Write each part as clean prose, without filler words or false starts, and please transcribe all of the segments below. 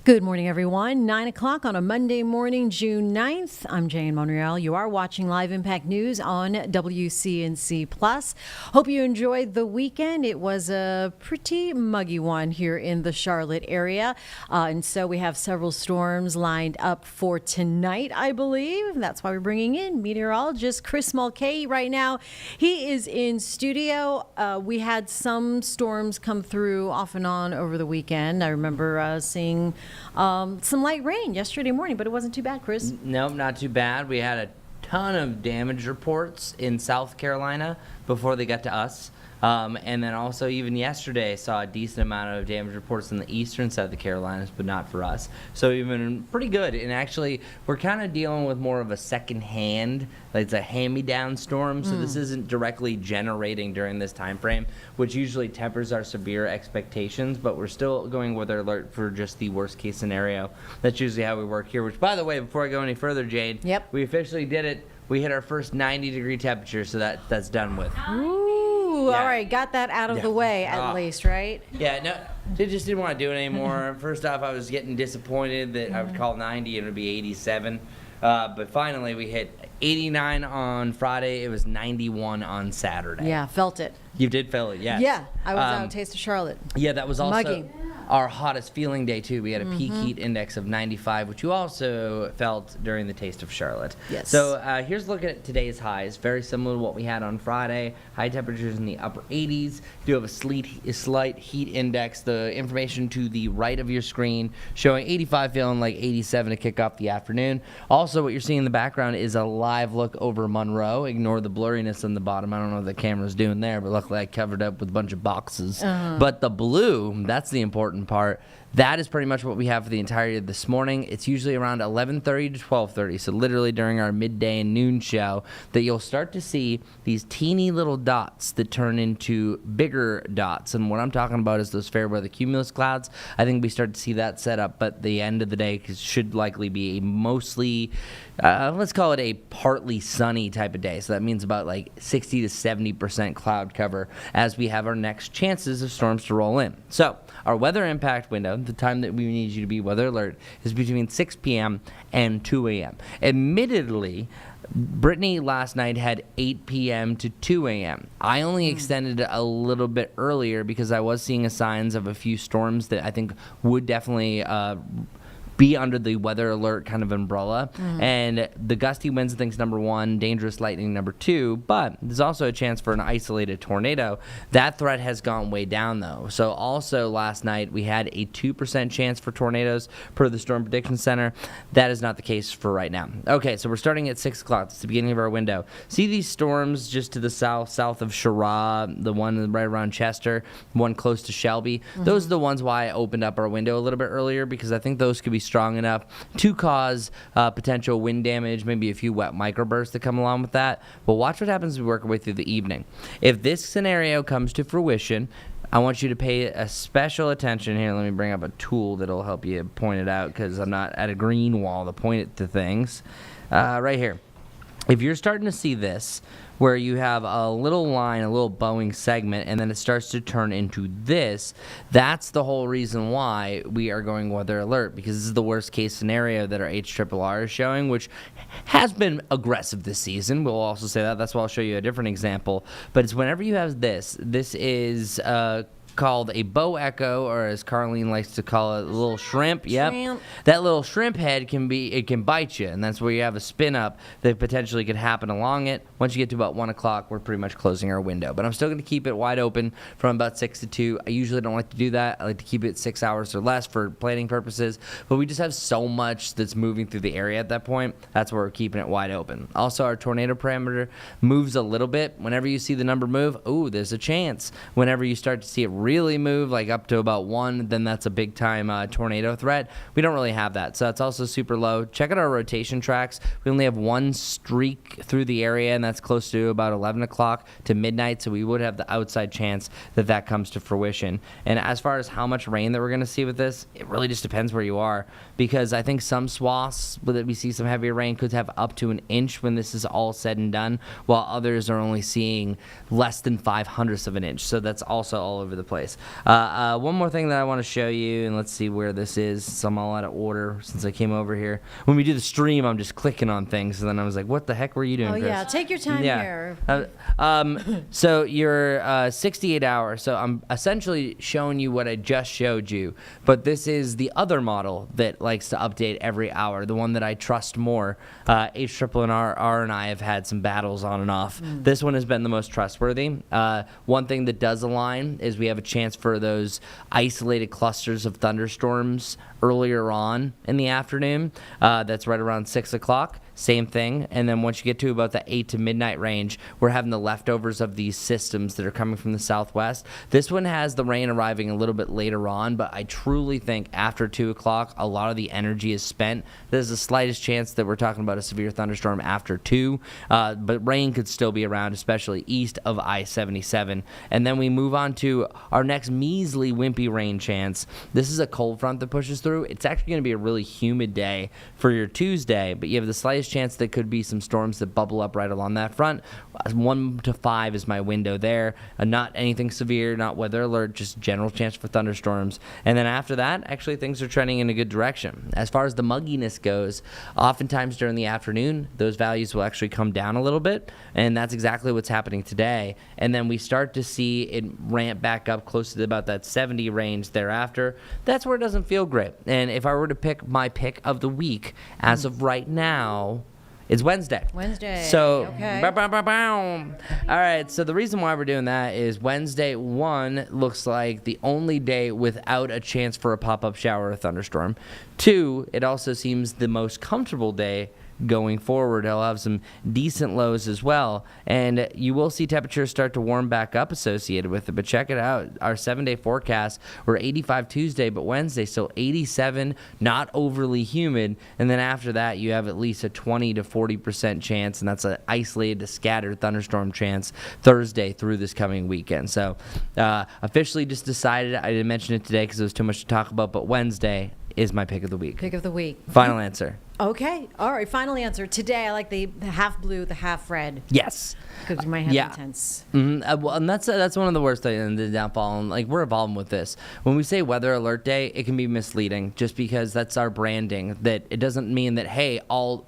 Good morning, everyone. 9 o'clock on a Monday morning, June 9th. I'm Jane Monreal. You are watching Live Impact News on WCNC Plus. Hope you enjoyed the weekend. It was a pretty muggy one here in the Charlotte area. And so we have several storms lined up for tonight, I believe. That's why we're bringing in meteorologist Chris Mulcahy right now. He is in studio. We had some storms come through off and on over the weekend. I remember seeing some light rain yesterday morning, but it wasn't too bad, Chris. Nope, not too bad. We had a ton of damage reports in South Carolina before they got to us. And then also even yesterday saw a decent amount of damage reports in the eastern side of the Carolinas, but not for us. So we've been pretty good. And actually, we're kind of dealing with more of a second hand, like it's a hand-me-down storm. So this isn't directly generating during this time frame, which usually tempers our severe expectations. But we're still going weather alert for just the worst case scenario. That's usually how we work here. Which, by the way, before I go any further, Jade, we officially did it. We hit our first 90-degree temperature, so that's done with. Ooh, yeah. All right, got that out of the way at least, right? Yeah, no, they just didn't want to do it anymore. First off, I was getting disappointed that I would call 90 and it would be 87. But finally, we hit 89 on Friday. It was 91 on Saturday. Yeah, felt it. You did feel it, yes. Yeah, I was out at Taste of Charlotte. Yeah, that was also mugging. Our hottest feeling day, too. We had a peak heat index of 95, which you also felt during the Taste of Charlotte. Yes. So here's looking at today's highs. Very similar to what we had on Friday. High temperatures in the upper 80s. Do have a slight heat index. The information to the right of your screen showing 85, feeling like 87 to kick off the afternoon. Also, what you're seeing in the background is a live look over Monroe. Ignore the blurriness on the bottom. I don't know what the camera's doing there, but luckily I covered up with a bunch of boxes. But the blue, that's the important part. That is pretty much what we have for the entirety of this morning. It's usually around 11:30 to 12:30, so literally during our midday and noon show, that you'll start to see these teeny little dots that turn into bigger dots. And what I'm talking about is those fair weather cumulus clouds. I think we start to see that set up, but the end of the day should likely be a mostly, let's call it a partly sunny type of day. So that means about like 60 to 70% cloud cover as we have our next chances of storms to roll in. So our weather impact window, the time that we need you to be weather alert, is between 6 p.m. and 2 a.m. Admittedly, Brittany last night had 8 p.m. to 2 a.m. I only extended it a little bit earlier because I was seeing signs of a few storms that I think would definitely be under the weather alert kind of umbrella. And the gusty winds, I think, is number 1, dangerous lightning number 2, but there's also a chance for an isolated tornado. That threat has gone way down, though. So also last night we had a 2% chance for tornadoes per the Storm Prediction Center. That is not the case for right now. Okay, so we're starting at 6 o'clock. It's the beginning of our window. See these storms just to the south of Sherrod, the one right around Chester, one close to Shelby. Those are the ones why I opened up our window a little bit earlier, because I think those could be strong enough to cause potential wind damage, maybe a few wet microbursts that come along with that. But watch what happens as we work our way through the evening. If this scenario comes to fruition, I want you to pay a special attention here. Let me bring up a tool that'll help you point it out, because I'm not at a green wall to point it to things. Right here. If you're starting to see this, where you have a little line, a little bowing segment, and then it starts to turn into this, that's the whole reason why we are going weather alert, because this is the worst case scenario that our HRRR is showing, which has been aggressive this season. We'll also say that. That's why I'll show you a different example. But it's whenever you have this is called a bow echo, or as Carlene likes to call it, a little shrimp. Yep. That little shrimp head can bite you, and that's where you have a spin up that potentially could happen along it. Once you get to about 1 o'clock, we're pretty much closing our window. But I'm still going to keep it wide open from about 6 to 2. I usually don't like to do that. I like to keep it 6 hours or less for planning purposes. But we just have so much that's moving through the area at that point. That's where we're keeping it wide open. Also, our tornado parameter moves a little bit. Whenever you see the number move, there's a chance. Whenever you start to see it really move, like up to about 1, then that's a big time tornado threat. We don't really have that, so that's also super low. Check out our rotation tracks. We only have 1 streak through the area, and that's close to about 11 o'clock to midnight, so we would have the outside chance that that comes to fruition. And as far as how much rain that we're going to see with this, it really just depends where you are, because I think some swaths that we see some heavier rain could have up to an inch when this is all said and done, while others are only seeing less than 5/100ths of an inch, so that's also all over the place. One more thing that I want to show you, and let's see where this is, so I'm all out of order since I came over here. When we do the stream, I'm just clicking on things, and then I was like, what the heck were you doing, Chris? Yeah, take your time here. So you're 68 hours, so I'm essentially showing you what I just showed you, but this is the other model that likes to update every hour, the one that I trust more. HRRR and I have had some battles on and off. This one has been the most trustworthy. One thing that does align is we have a chance for those isolated clusters of thunderstorms earlier on in the afternoon. That's right around 6 o'clock. Same thing. And then once you get to about the 8 to midnight range, we're having the leftovers of these systems that are coming from the southwest. This one has the rain arriving a little bit later on, but I truly think after 2 o'clock, a lot of the energy is spent. There's the slightest chance that we're talking about a severe thunderstorm after 2, but rain could still be around, especially east of I-77. And then we move on to our next measly wimpy rain chance. This is a cold front that pushes through. It's actually going to be a really humid day for your Tuesday, but you have the slightest chance there could be some storms that bubble up right along that front. 1 to 5 is my window there. Not anything severe, not weather alert, just general chance for thunderstorms. And then after that, actually things are trending in a good direction. As far as the mugginess goes, oftentimes during the afternoon, those values will actually come down a little bit, and that's exactly what's happening today. And then we start to see it ramp back up close to about that 70 range thereafter. That's where it doesn't feel great. And if I were to pick my pick of the week, as of right now, it's Wednesday. So, okay. All right, so the reason why we're doing that is Wednesday, 1, looks like the only day without a chance for a pop-up shower or thunderstorm. 2, it also seems the most comfortable day going forward. It'll have some decent lows as well, and you will see temperatures start to warm back up associated with it. But check it out, our 7-day forecast, we're 85 Tuesday, but Wednesday still 87, not overly humid, and then after that you have at least a 20 to 40% chance, and that's an isolated to scattered thunderstorm chance Thursday through this coming weekend. So officially just decided, I didn't mention it today because it was too much to talk about, but Wednesday is my pick of the week. Pick of the week. Final answer. Okay. All right. Final answer. Today, I like the half blue, the half red. Yes. Because you might have intense. Well, and that's one of the worst things in the downfall. And like, we're evolving with this. When we say weather alert day, it can be misleading just because that's our branding. That it doesn't mean that, hey, all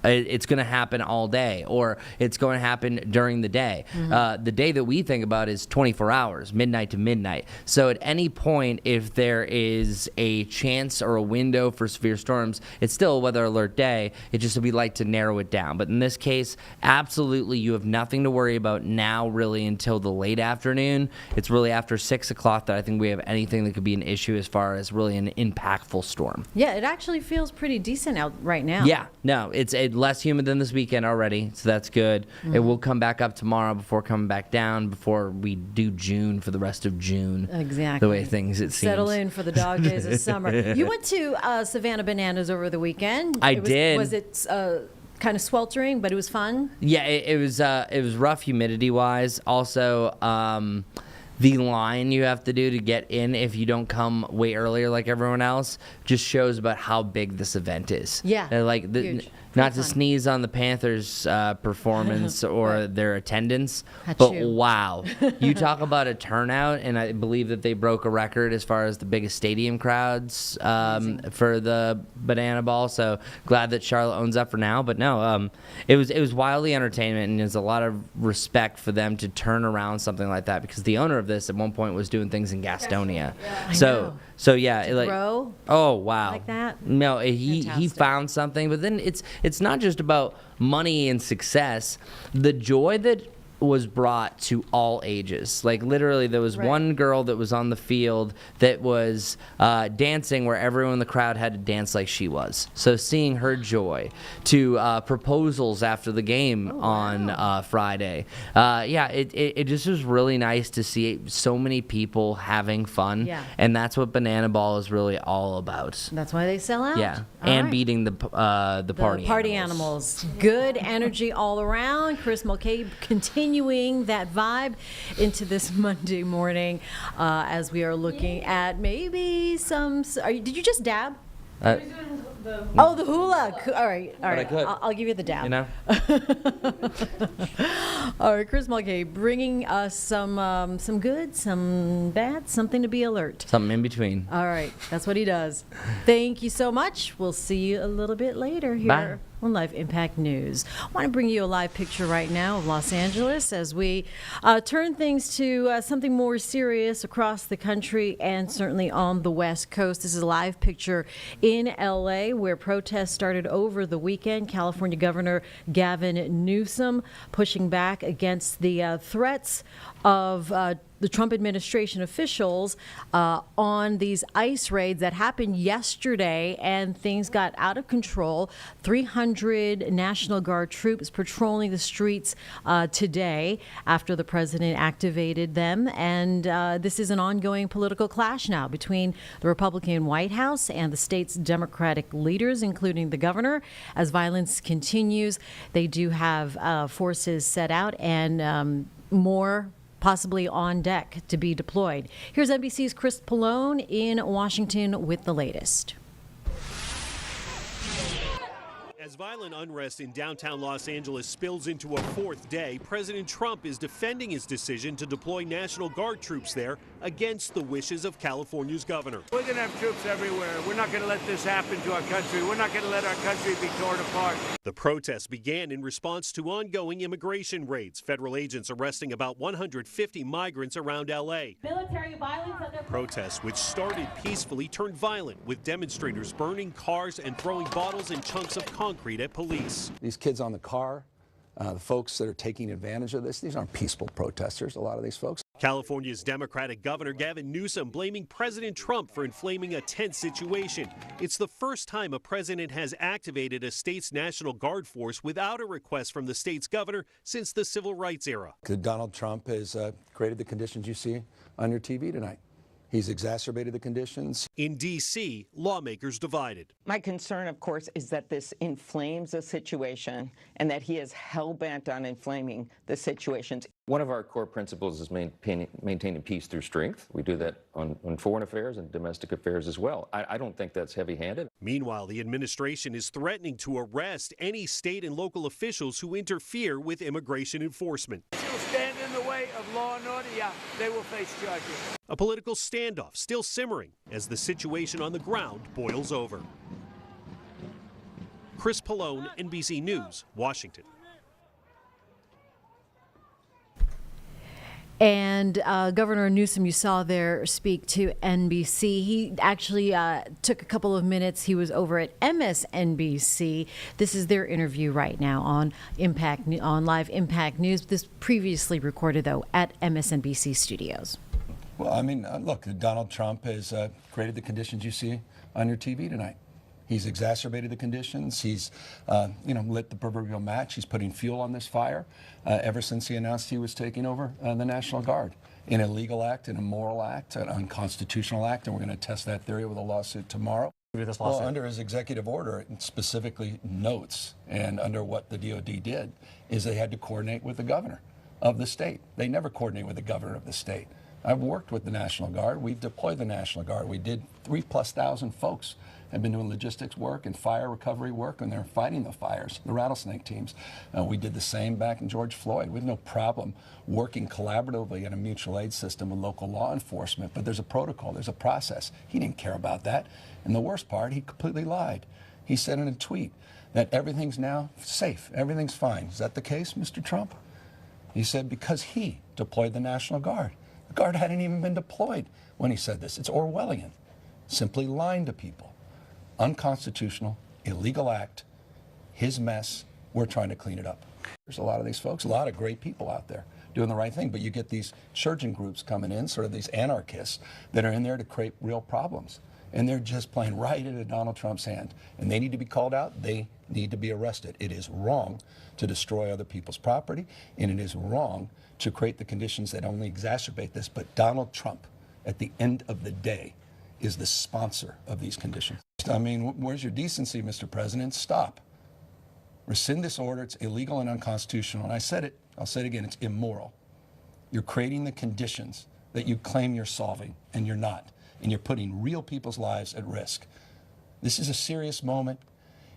It's going to happen all day, or it's going to happen during the day. The day that we think about is 24 hours, midnight to midnight. So at any point, if there is a chance or a window for severe storms, it's still a weather alert day. It's just that we like to narrow it down. But in this case, absolutely, you have nothing to worry about now really until the late afternoon. It's really after 6 o'clock that I think we have anything that could be an issue as far as really an impactful storm. Yeah, it actually feels pretty decent out right now. Yeah, no, it's less humid than this weekend already, so that's good. It will come back up tomorrow before coming back down before we do June for the rest of June. Exactly. The way things it seems. Settle in for the dog days of summer. You went to Savannah Bananas over the weekend. I did. Was it kind of sweltering, but it was fun? Yeah, it was rough humidity wise. Also, the line you have to do to get in if you don't come way earlier like everyone else just shows about how big this event is. Yeah, huge. Not to sneeze on the Panthers' performance or their attendance, Achoo. but wow. You talk about a turnout, and I believe that they broke a record as far as the biggest stadium crowds for the Banana Ball, so glad that Charlotte owns up for now. But no, it was wildly entertainment, and there's a lot of respect for them to turn around something like that, because the owner of this at one point was doing things in Gastonia. Yeah. So yeah, Grow? Oh wow, Like that? No, he Fantastic. found something, but then it's not just about money and success. The joy that was brought to all ages. Like literally, there was one girl that was on the field that was dancing where everyone in the crowd had to dance like she was. So seeing her joy, to proposals after the game on Friday. It just was really nice to see so many people having fun. Yeah. And that's what Banana Ball is really all about. That's why they sell out. Yeah, All and right. beating the party animals. Good energy all around. Chris Mulcahy continuing that vibe into this Monday morning as we are looking at maybe some. Did you just dab? The hula. All right. I could. I'll give you the dab. You know? All right, Chris Mulcahy bringing us some good, some bad, something to be alert. Something in between. All right, that's what he does. Thank you so much. We'll see you a little bit later here Bye. on Live Impact News. I want to bring you a live picture right now of Los Angeles as we turn things to something more serious across the country and certainly on the West Coast. This is a live picture in L.A. where protests started over the weekend. California Governor Gavin Newsom pushing back against the threats of the Trump administration officials on these ICE raids that happened yesterday, and things got out of control. 300 National Guard troops patrolling the streets today after the president activated them. And this is an ongoing political clash now between the Republican White House and the state's Democratic leaders, including the governor. As violence continues, they do have forces set out and more possibly on deck to be deployed. Here's NBC's Chris Pallone in Washington with the latest. As violent unrest in downtown Los Angeles spills into a fourth day, President Trump is defending his decision to deploy National Guard troops there against the wishes of California's governor. We're going to have troops everywhere. We're not going to let this happen to our country. We're not going to let our country be torn apart. The protests began in response to ongoing immigration raids. Federal agents arresting about 150 migrants around L.A. Military violence under Protests, which started peacefully, turned violent, with demonstrators burning cars and throwing bottles and chunks of concrete at police. These kids on the car, the folks that are taking advantage of this, these aren't peaceful protesters, a lot of these folks. California's Democratic Governor Gavin Newsom blaming President Trump for inflaming a tense situation. It's the first time a president has activated a state's National Guard force without a request from the state's governor since the civil rights era. Donald Trump has created the conditions you see on your TV tonight. He's exacerbated the conditions. In D.C., lawmakers divided. My concern, of course, is that this inflames the situation and that he is hell-bent on inflaming the situations. One of our core principles is maintaining peace through strength. We do that on foreign affairs and domestic affairs as well. I don't think that's heavy-handed. Meanwhile, the administration is threatening to arrest any state and local officials who interfere with immigration enforcement. If you stand in the way of law and order, they will face charges. A political standoff still simmering as the situation on the ground boils over. Chris Pallone, NBC News, Washington. And Governor Newsom, you saw there speak to NBC. He actually took a couple of minutes. He was over at MSNBC. This is their interview right now on Live Impact News. This previously recorded, though, at MSNBC studios. Well, I mean, look, Donald Trump has created the conditions you see on your TV tonight. He's exacerbated the conditions. He's, lit the proverbial match. He's putting fuel on this fire ever since he announced he was taking over the National Guard. An illegal act, an immoral act, an unconstitutional act, and we're going to test that theory with a lawsuit tomorrow. Well, under his executive order, it specifically notes, and under what the DOD did, is they had to coordinate with the governor of the state. They never coordinate with the governor of the state. I've worked with the National Guard. We've deployed the National Guard. We did 3,000+ folks have been doing logistics work and fire recovery work, and they're fighting the fires, the rattlesnake teams. We did the same back in George Floyd. We have no problem working collaboratively in a mutual aid system with local law enforcement, but there's a protocol, there's a process. He didn't care about that. And the worst part, he completely lied. He said in a tweet that everything's now safe, everything's fine. Is that the case, Mr. Trump? He said because he deployed the National Guard. The Guard hadn't even been deployed when he said this. It's Orwellian, simply lying to people. Unconstitutional, illegal act, his mess. We're trying to clean it up. There's a lot of these folks, a lot of great people out there doing the right thing, but you get these insurgent groups coming in, sort of these anarchists that are in there to create real problems. And they're just playing right into Donald Trump's hand. And they need to be called out. They need to be arrested. It is wrong to destroy other people's property, and it is wrong to create the conditions that only exacerbate this. But Donald Trump, at the end of the day, is the sponsor of these conditions. I mean, where's your decency, Mr. President? Stop. Rescind this order. It's illegal and unconstitutional. And I said it, I'll say it again, it's immoral. You're creating the conditions that you claim you're solving, and you're not. And you're putting real people's lives at risk. This is a serious moment,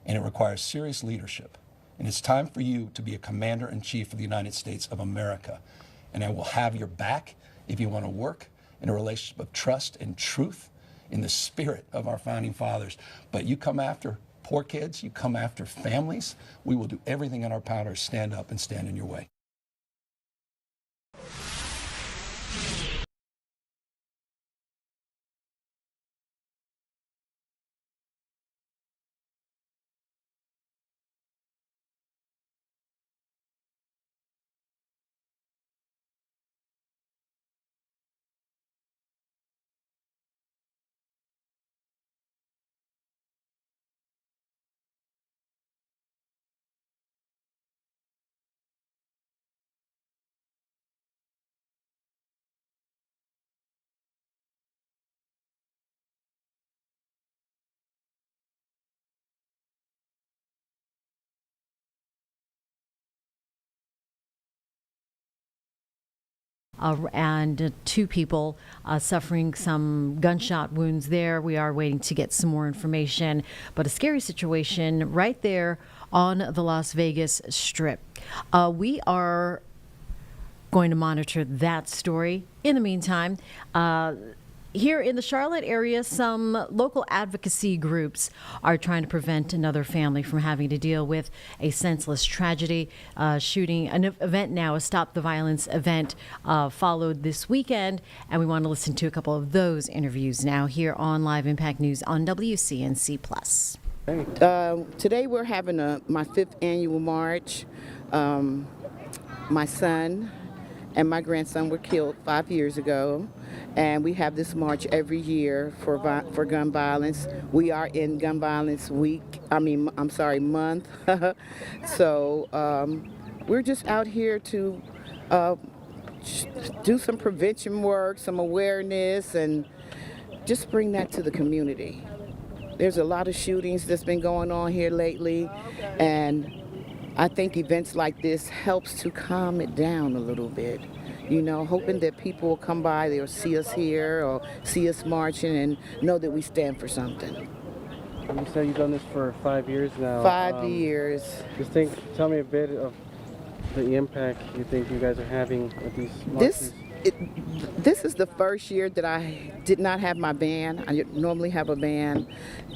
and it requires serious leadership. And it's time for you to be a commander-in-chief of the United States of America. And I will have your back if you want to work in a relationship of trust and truth in the spirit of our founding fathers. But you come after poor kids, you come after families, we will do everything in our power to stand up and stand in your way. And two people suffering some gunshot wounds there. We are waiting to get some more information, but a scary situation right there on the Las Vegas Strip. We are going to monitor that story. In the meantime, here in the Charlotte area, some local advocacy groups are trying to prevent another family from having to deal with a senseless tragedy. Shooting, an event now, a Stop the Violence event, followed this weekend, and we want to listen to a couple of those interviews now here on Live Impact News on WCNC Plus. Today we're having my 5th annual march. My son and my grandson were killed 5 years ago, and we have this march every year for gun violence. We are in gun violence month. So we're just out here to do some prevention work, some awareness, and just bring that to the community. There's a lot of shootings that's been going on here lately, and I think events like this helps to calm it down a little bit. You know, hoping that people will come by, they'll see us here or see us marching and know that we stand for something. You said you've done this for 5 years now. 5 years. Tell me a bit of the impact you think you guys are having at these marches. This is the first year that I did not have my band. I normally have a band.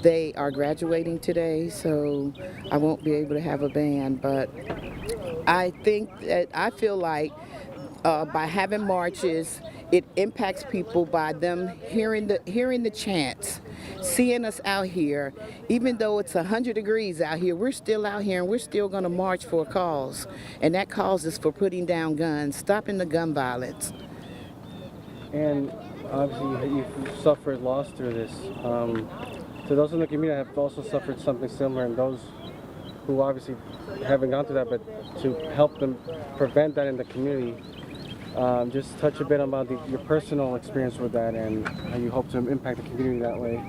They are graduating today, so I won't be able to have a band. But I feel like by having marches, it impacts people by them hearing the chants, seeing us out here. Even though it's 100 degrees out here, we're still out here and we're still going to march for a cause. And that cause is for putting down guns, stopping the gun violence. And obviously you've suffered loss through this. So those in the community have also suffered something similar, and those who obviously haven't gone through that, but to help them prevent that in the community, just touch a bit about your personal experience with that and how you hope to impact the community that way.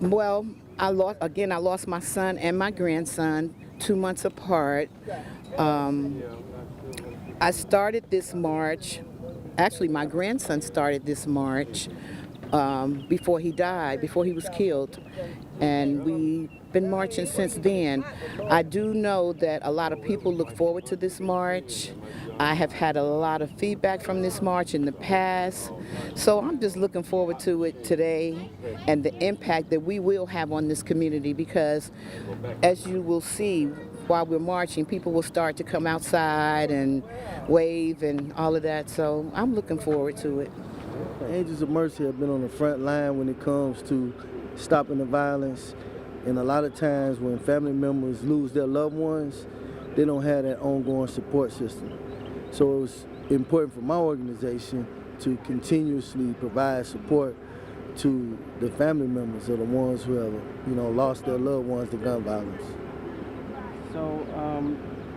Well, I lost my son and my grandson 2 months apart. I started this march. Actually, my grandson started this march before he died, before he was killed. And we've been marching since then. I do know that a lot of people look forward to this march. I have had a lot of feedback from this march in the past. So I'm just looking forward to it today and the impact that we will have on this community, because as you will see, while we're marching, people will start to come outside and wave and all of that. So I'm looking forward to it. The Angels of Mercy have been on the front line when it comes to stopping the violence. And a lot of times when family members lose their loved ones, they don't have that ongoing support system. So it was important for my organization to continuously provide support to the family members of the ones who have, lost their loved ones to gun violence. So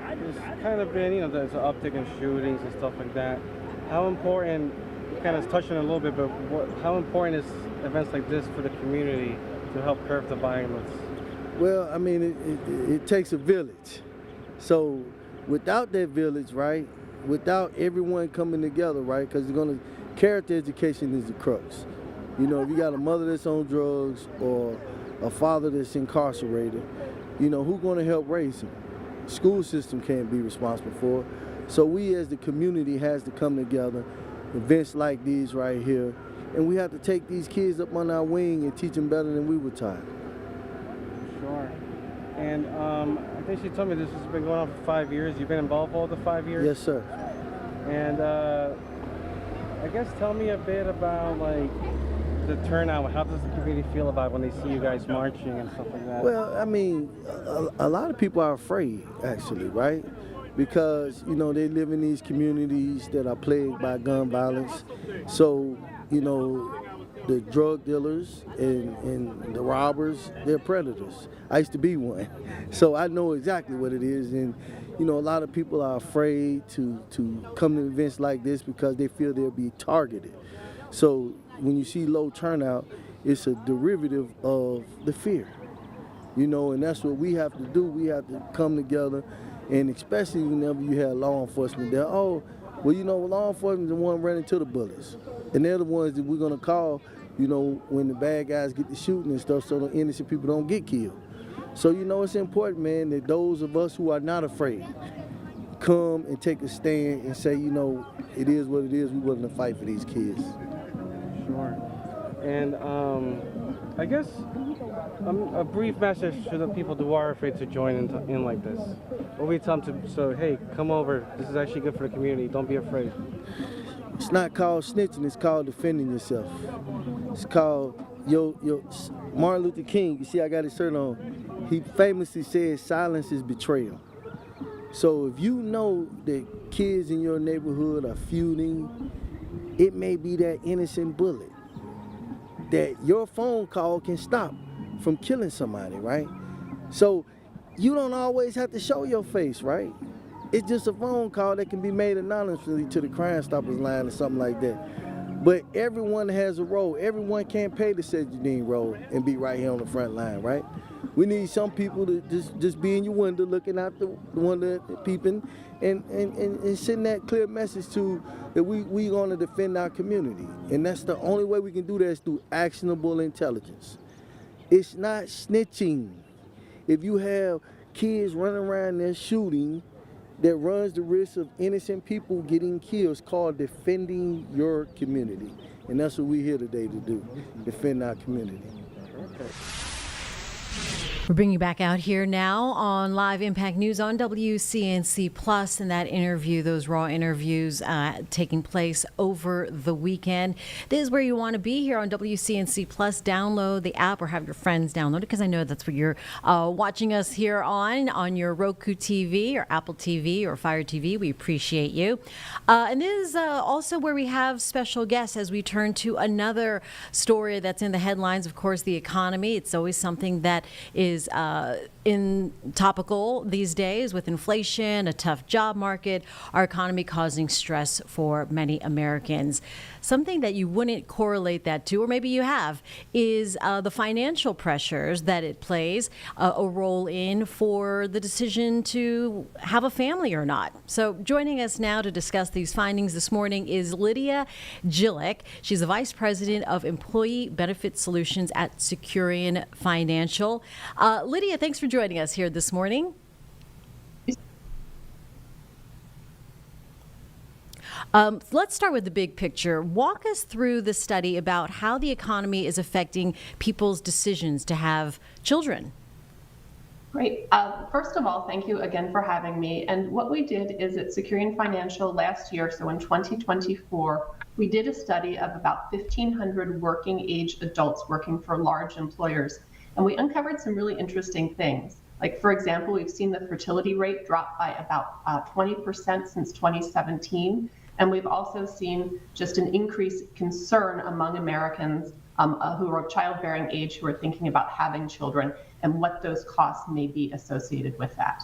there's kind of been, there's an uptick in shootings and stuff like that. How important, kind of touching on it a little bit, but how important is events like this for the community to help curb the violence? Well, I mean, it takes a village. So without that village, right, without everyone coming together, right, because character education is the crux. If you got a mother that's on drugs or a father that's incarcerated, who's going to help raise him? School system can't be responsible for it. So we as the community has to come together, events like these right here, and we have to take these kids up on our wing and teach them better than we were taught. Sure. And I think she told me this has been going on for 5 years. You've been involved all the 5 years? Yes, sir. And I guess tell me a bit about the turnout. How does the community feel about when they see you guys marching and stuff like that? Well, I mean, a lot of people are afraid, actually, right? Because, they live in these communities that are plagued by gun violence. So, the drug dealers and the robbers, they're predators. I used to be one. So I know exactly what it is. And, a lot of people are afraid to come to events like this because they feel they'll be targeted. So when you see low turnout, it's a derivative of the fear. And that's what we have to do. We have to come together, and especially whenever you have law enforcement there, law enforcement is the one running to the bullets. And they're the ones that we're going to call, when the bad guys get to shooting and stuff, so the innocent people don't get killed. So, it's important, man, that those of us who are not afraid come and take a stand and say, it is what it is. We're willing to fight for these kids. Sure. And I guess a brief message to the people who are afraid to join in like this. What we tell them hey, come over. This is actually good for the community. Don't be afraid. It's not called snitching. It's called defending yourself. It's called Martin Luther King. You see, I got his shirt on. He famously said, "Silence is betrayal." So if you know that kids in your neighborhood are feuding, it may be that innocent bullet that your phone call can stop from killing somebody, right? So you don't always have to show your face, right? It's just a phone call that can be made anonymously to the Crime Stoppers line or something like that. But everyone has a role. Everyone can't play the Cedradine role and be right here on the front line, right? We need some people to just be in your window looking out the window, peeping, and send that clear message to that we going to defend our community. And that's the only way we can do that is through actionable intelligence. It's not snitching. If you have kids running around there shooting that runs the risk of innocent people getting killed. It's called defending your community. And that's what we're here today to do, defend our community. We're bringing you back out here now on Live Impact News on WCNC Plus, and that interview, those raw interviews taking place over the weekend. This is where you want to be here on WCNC Plus. Download the app or have your friends download it, because I know that's what you're watching us here on your Roku TV or Apple TV or Fire TV. We appreciate you. And this is also where we have special guests as we turn to another story that's in the headlines. Of course, the economy. It's always something that is in topical these days with inflation, a tough job market, our economy causing stress for many Americans. Something that you wouldn't correlate that to, or maybe you have, is the financial pressures that it plays a role in for the decision to have a family or not. So joining us now to discuss these findings this morning is Lydia Gillick. She's the Vice President of Employee Benefit Solutions at Securian Financial. Lydia, thanks for joining us here this morning. Let's start with the big picture. Walk us through the study about how the economy is affecting people's decisions to have children. Great. First of all, thank you again for having me. And what we did is at Securian Financial last year, so in 2024, we did a study of about 1,500 working age adults working for large employers. And we uncovered some really interesting things. Like, for example, we've seen the fertility rate drop by about 20% since 2017. And we've also seen just an increased concern among Americans who are of childbearing age, who are thinking about having children, and what those costs may be associated with that.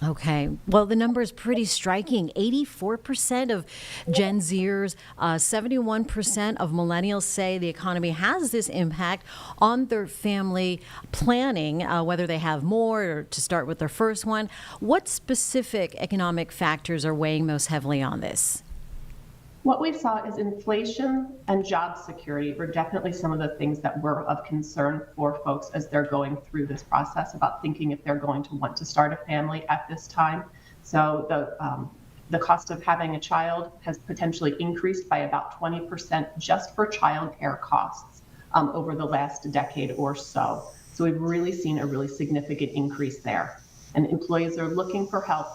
Okay. Well, the number is pretty striking. 84% of Gen Zers, 71% of millennials say the economy has this impact on their family planning, whether they have more or to start with their first one. What specific economic factors are weighing most heavily on this? What we saw is inflation and job security were definitely some of the things that were of concern for folks as they're going through this process about thinking if they're going to want to start a family at this time. So the cost of having a child has potentially increased by about 20% just for child care costs over the last decade or so. So we've really seen a really significant increase there. And employees are looking for help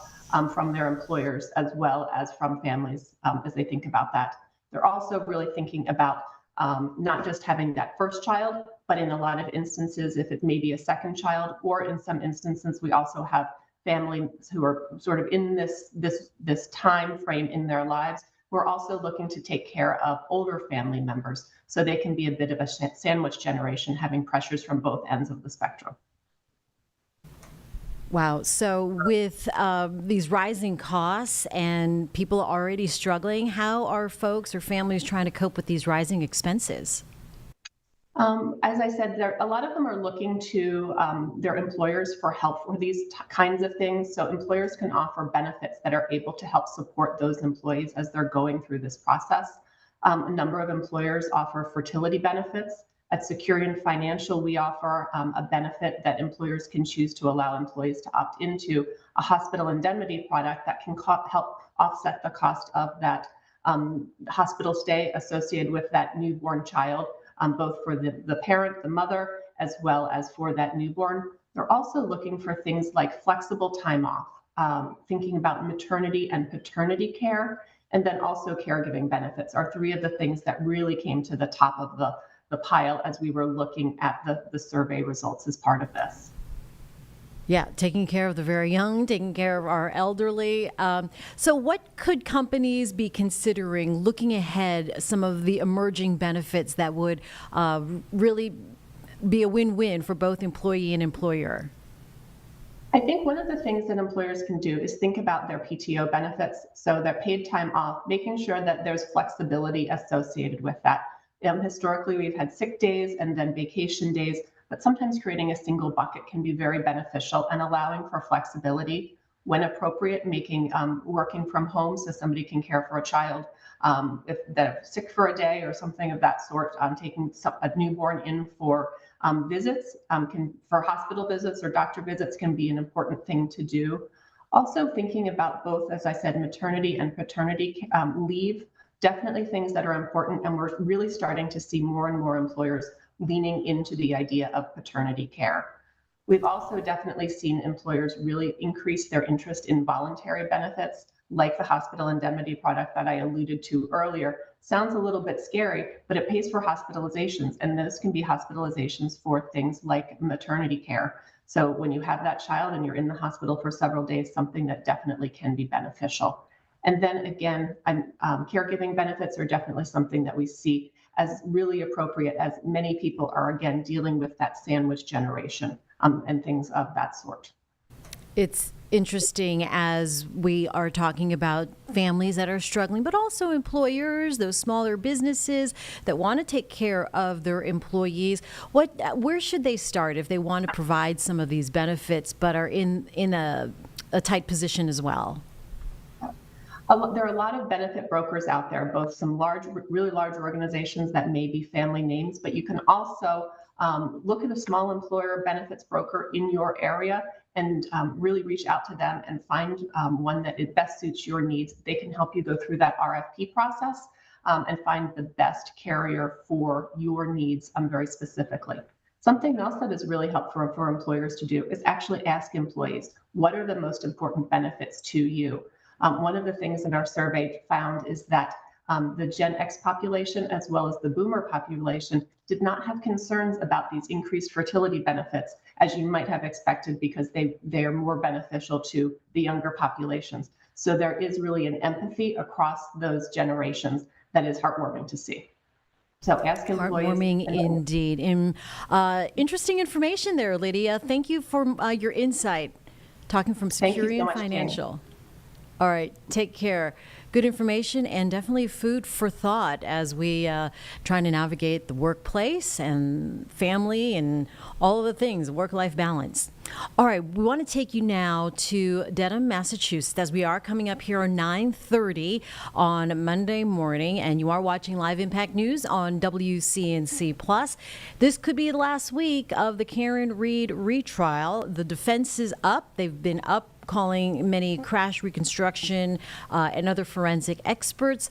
from their employers as well as from families as they think about that. They're also really thinking about not just having that first child, but in a lot of instances, if it may be a second child, or in some instances, we also have families who are sort of in this time frame in their lives. We're also looking to take care of older family members, so they can be a bit of a sandwich generation, having pressures from both ends of the spectrum. Wow. So with these rising costs and people already struggling, how are folks or families trying to cope with these rising expenses? As I said, a lot of them are looking to their employers for help for these kinds of things. So employers can offer benefits that are able to help support those employees as they're going through this process. A number of employers offer fertility benefits. At Securian Financial, we offer a benefit that employers can choose to allow employees to opt into, a hospital indemnity product that can help offset the cost of that hospital stay associated with that newborn child, both for the parent, the mother, as well as for that newborn. They're also looking for things like flexible time off, thinking about maternity and paternity care, and then also caregiving benefits are three of the things that really came to the top of the pile as we were looking at the survey results as part of this. Yeah, taking care of the very young, taking care of our elderly. So what could companies be considering looking ahead, some of the emerging benefits that would really be a win-win for both employee and employer? I think one of the things that employers can do is think about their PTO benefits, so their paid time off, making sure that there's flexibility associated with that. Historically, we've had sick days and then vacation days, but sometimes creating a single bucket can be very beneficial and allowing for flexibility when appropriate, making working from home so somebody can care for a child if they're sick for a day or something of that sort, taking a newborn in for visits, for hospital visits or doctor visits can be an important thing to do. Also thinking about both, as I said, maternity and paternity leave, definitely things that are important, and we're really starting to see more and more employers leaning into the idea of paternity care. We've also definitely seen employers really increase their interest in voluntary benefits, like the hospital indemnity product that I alluded to earlier. Sounds a little bit scary, but it pays for hospitalizations, and those can be hospitalizations for things like maternity care. So when you have that child and you're in the hospital for several days, something that definitely can be beneficial. And then again, caregiving benefits are definitely something that we see as really appropriate, as many people are again dealing with that sandwich generation and things of that sort. It's interesting as we are talking about families that are struggling, but also employers, those smaller businesses that want to take care of their employees. Where should they start if they want to provide some of these benefits, but are in a tight position as well? There are a lot of benefit brokers out there, both some really large organizations that may be family names, but you can also look at a small employer benefits broker in your area and really reach out to them and find one that it best suits your needs. They can help you go through that RFP process and find the best carrier for your needs very specifically. Something else that is really helpful for employers to do is actually ask employees, what are the most important benefits to you? One of the things that our survey found is that the Gen X population, as well as the Boomer population, did not have concerns about these increased fertility benefits, as you might have expected, because they are more beneficial to the younger populations. So there is really an empathy across those generations that is heartwarming to see. So ask employees. Heartwarming indeed. Interesting information there, Lydia. Thank you for your insight. Talking from Securian Financial. All right, take care. Good information and definitely food for thought as we trying to navigate the workplace and family and all of the things, work-life balance. All right, we want to take you now to Dedham, Massachusetts, as we are coming up here on 9:30 on Monday morning, and you are watching Live Impact News on WCNC Plus. This could be the last week of the Karen Read retrial. The defense is up. They've been up, calling many crash reconstruction and other forensic experts.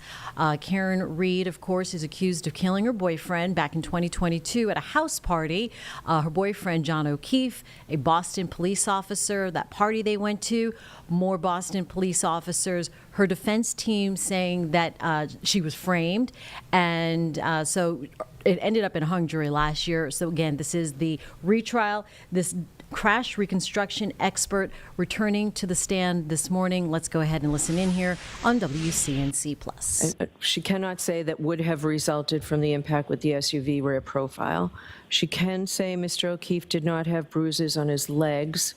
Karen Read, of course, is accused of killing her boyfriend back in 2022 at a house party. Her boyfriend, John O'Keefe, a Boston police officer, that party they went to, more Boston police officers. Her defense team saying that she was framed. And so it ended up in a hung jury last year. So again, this is the retrial. This crash reconstruction expert returning to the stand this morning. Let's go ahead and listen in here on WCNC Plus. She cannot say that would have resulted from the impact with the SUV rear profile. She can say Mr. O'Keefe did not have bruises on his legs.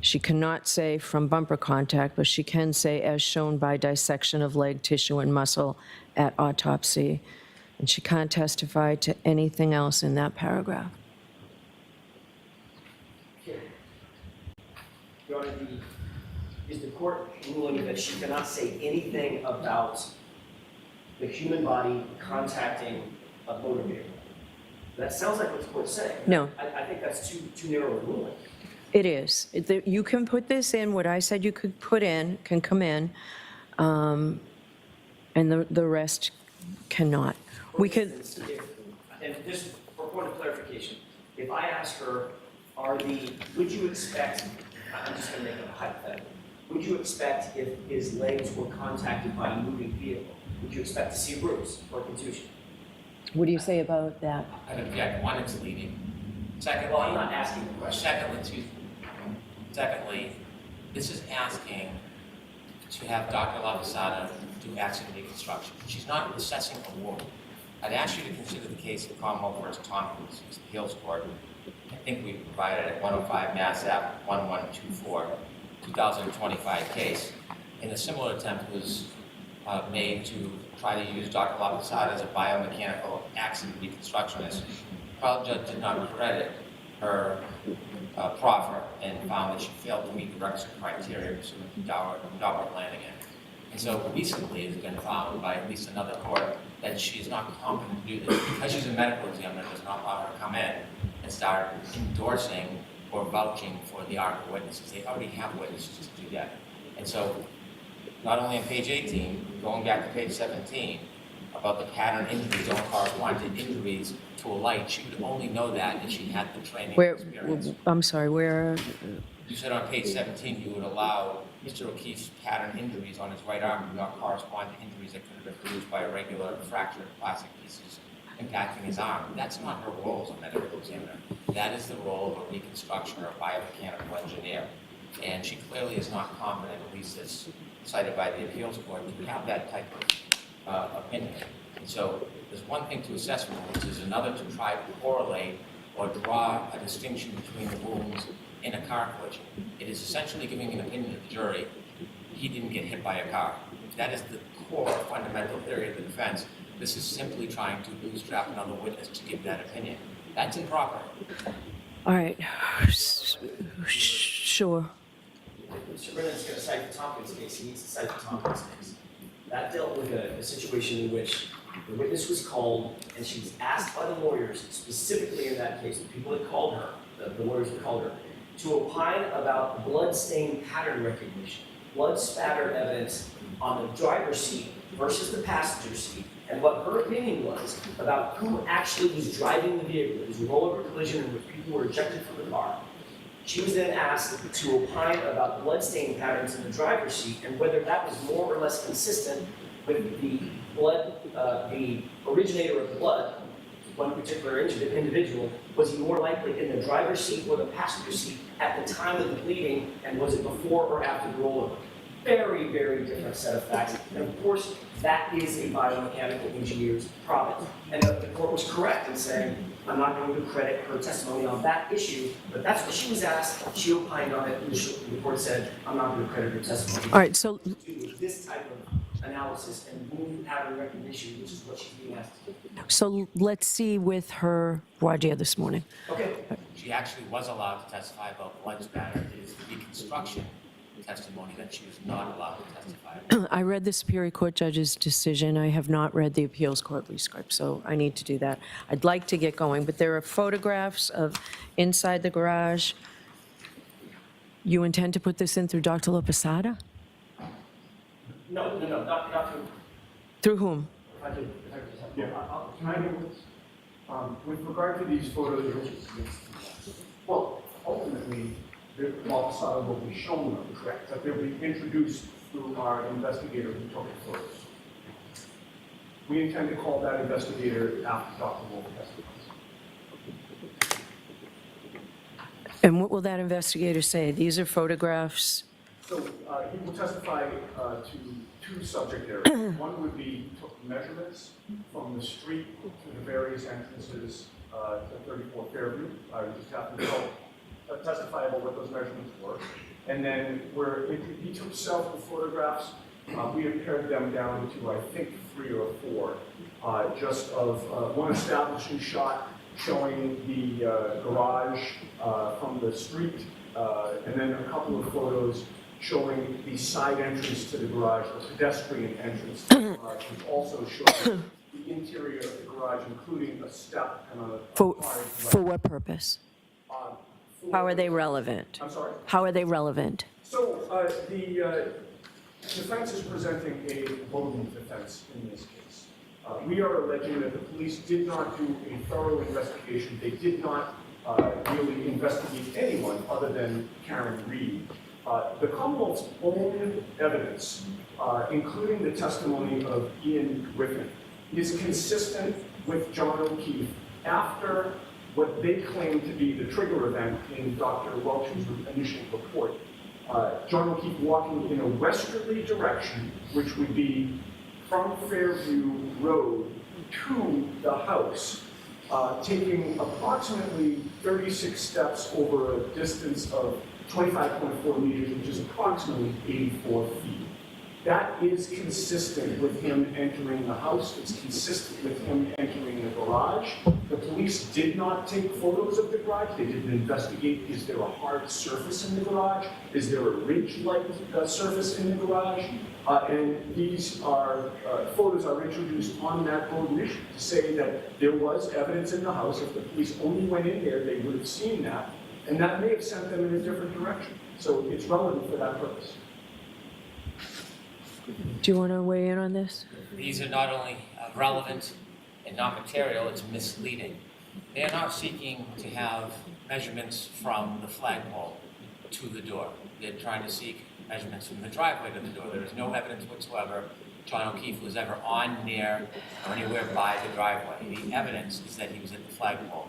She cannot say from bumper contact, but she can say as shown by dissection of leg tissue and muscle at autopsy. And she can't testify to anything else in that paragraph. Your Honor, is the court ruling that she cannot say anything about the human body contacting a motor vehicle? That sounds like what the court's saying. No. I think that's too narrow a ruling. It is. You can put this in, what I said you could put in, can come in, and the rest cannot. We could. And just for point of clarification, if I ask her, would you expect, I'm just going to make it a hypothetical, would you expect if his legs were contacted by a moving vehicle, would you expect to see bruise or contusion? What do you say about that? I don't object. One, it's leading. Secondly, well, I'm not asking the question. Secondly, this is asking to have Dr. Lavasada do accident reconstruction. She's not assessing a wound. I'd ask you to consider the case of Commonwealth versus Tompkins, the appeals court. I think we provided at 105 Mass Ave 1124, 2025 case. And a similar attempt was made to try to use Dr. Lavasada as a biomechanical accident reconstructionist. The trial judge did not credit her proffer and found that she failed to meet the requisite criteria pursuant to Daubert Lanigan. And so recently it's been found by at least another court that she is not competent to do this. Because she's a medical examiner, does not allow her to come in and start endorsing or vouching for the ARPA witnesses. They already have witnesses to do that. And so, not only on page 18, going back to page 17, about the pattern injuries, unwanted injuries to a light, she would only know that if she had the training experience. I'm sorry, where? You said on page 17 you would allow Mr. O'Keefe's pattern injuries on his right arm do not correspond to injuries that could have been produced by irregular fractured plastic pieces impacting his arm. That's not her role as a medical examiner. That is the role of a reconstruction or a biomechanical engineer. And she clearly is not competent, at least as cited by the appeals court, to have that type of opinion. And so there's one thing to assess for, which is another to try to correlate or draw a distinction between the wounds in a car collision. It is essentially giving an opinion to the jury, he didn't get hit by a car. That is the core fundamental theory of the defense. This is simply trying to bootstrap another witness to give that opinion. That's improper. All right. Sure. Mr. Brennan's going to cite the Tompkins case. He needs to cite the Tompkins case. That dealt with a situation in which the witness was called and she was asked by the lawyers, specifically in that case, the people that called her, the lawyers that called her, to opine about blood-stain pattern recognition, blood spatter evidence on the driver's seat versus the passenger seat, and what her opinion was about who actually was driving the vehicle. It was a rollover collision in which people were ejected from the car. She was then asked to opine about blood-stain patterns in the driver's seat and whether that was more or less consistent with the blood, the originator of the blood, one particular individual, was he more likely in the driver's seat or the passenger seat at the time of the bleeding, and was it before or after the rollover? Very, very different set of facts. And of course, that is a biomechanical engineer's province. And the court was correct in saying, I'm not going to credit her testimony on that issue, but that's what she was asked. She opined on it, and the court said, I'm not going to credit her testimony. All right, so This type of analysis and wound pattern recognition, which is what she's being asked to do. So let's see with her voir dire this morning. Okay. She actually was allowed to testify about blood spatter. It is the reconstruction testimony that she was not allowed to testify about. I read the Superior Court judge's decision. I have not read the appeals court rescript, so I need to do that. I'd like to get going, but there are photographs of inside the garage. You intend to put this in through Dr. Lopesada? No, not through. Through whom? If I could Yeah, can I do this? With regard to these photos, well, ultimately, the Lopesada will be shown them, correct? That they'll be introduced through our investigator who took the photos. We intend to call that investigator after Dr. Wolf testifies. And what will that investigator say? These are photographs. So he will testify to two subject areas. One would be took measurements from the street to the various entrances to 34 Fairview. I would just have to testify about what those measurements were. And then where he took several photographs, we have pared them down to, I think, 3 or 4, just of one establishing shot showing the garage from the street, and then a couple of photos showing the side entrance to the garage, the pedestrian entrance to the garage, and also showing the interior of the garage, including a step and a For what purpose? How are they relevant? I'm sorry? How are they relevant? So the defense is presenting a bogus defense in this case. We are alleging that the police did not do a thorough investigation. They did not really investigate anyone other than Karen Reed. The Commonwealth's own evidence, including the testimony of Ian Griffin, is consistent with John O'Keefe after what they claim to be the trigger event in Dr. Welch's initial report. John O'Keefe walking in a westerly direction, which would be from Fairview Road to the house, taking approximately 36 steps over a distance of 25.4 meters, which is approximately 84 feet. That is consistent with him entering the house. It's consistent with him entering the garage. The police did not take photos of the garage. They didn't investigate, is there a hard surface in the garage? Is there a ridge-like surface in the garage? And these are photos are introduced on that road initially to say that there was evidence in the house. If the police only went in there, they would have seen that. And that may have sent them in a different direction. So it's relevant for that purpose. Do you want to weigh in on this? These are not only relevant and not material, it's misleading. They are not seeking to have measurements from the flagpole to the door. They're trying to seek measurements from the driveway to the door. There is no evidence whatsoever John O'Keefe was ever on, near, or anywhere by the driveway. The evidence is that he was at the flagpole.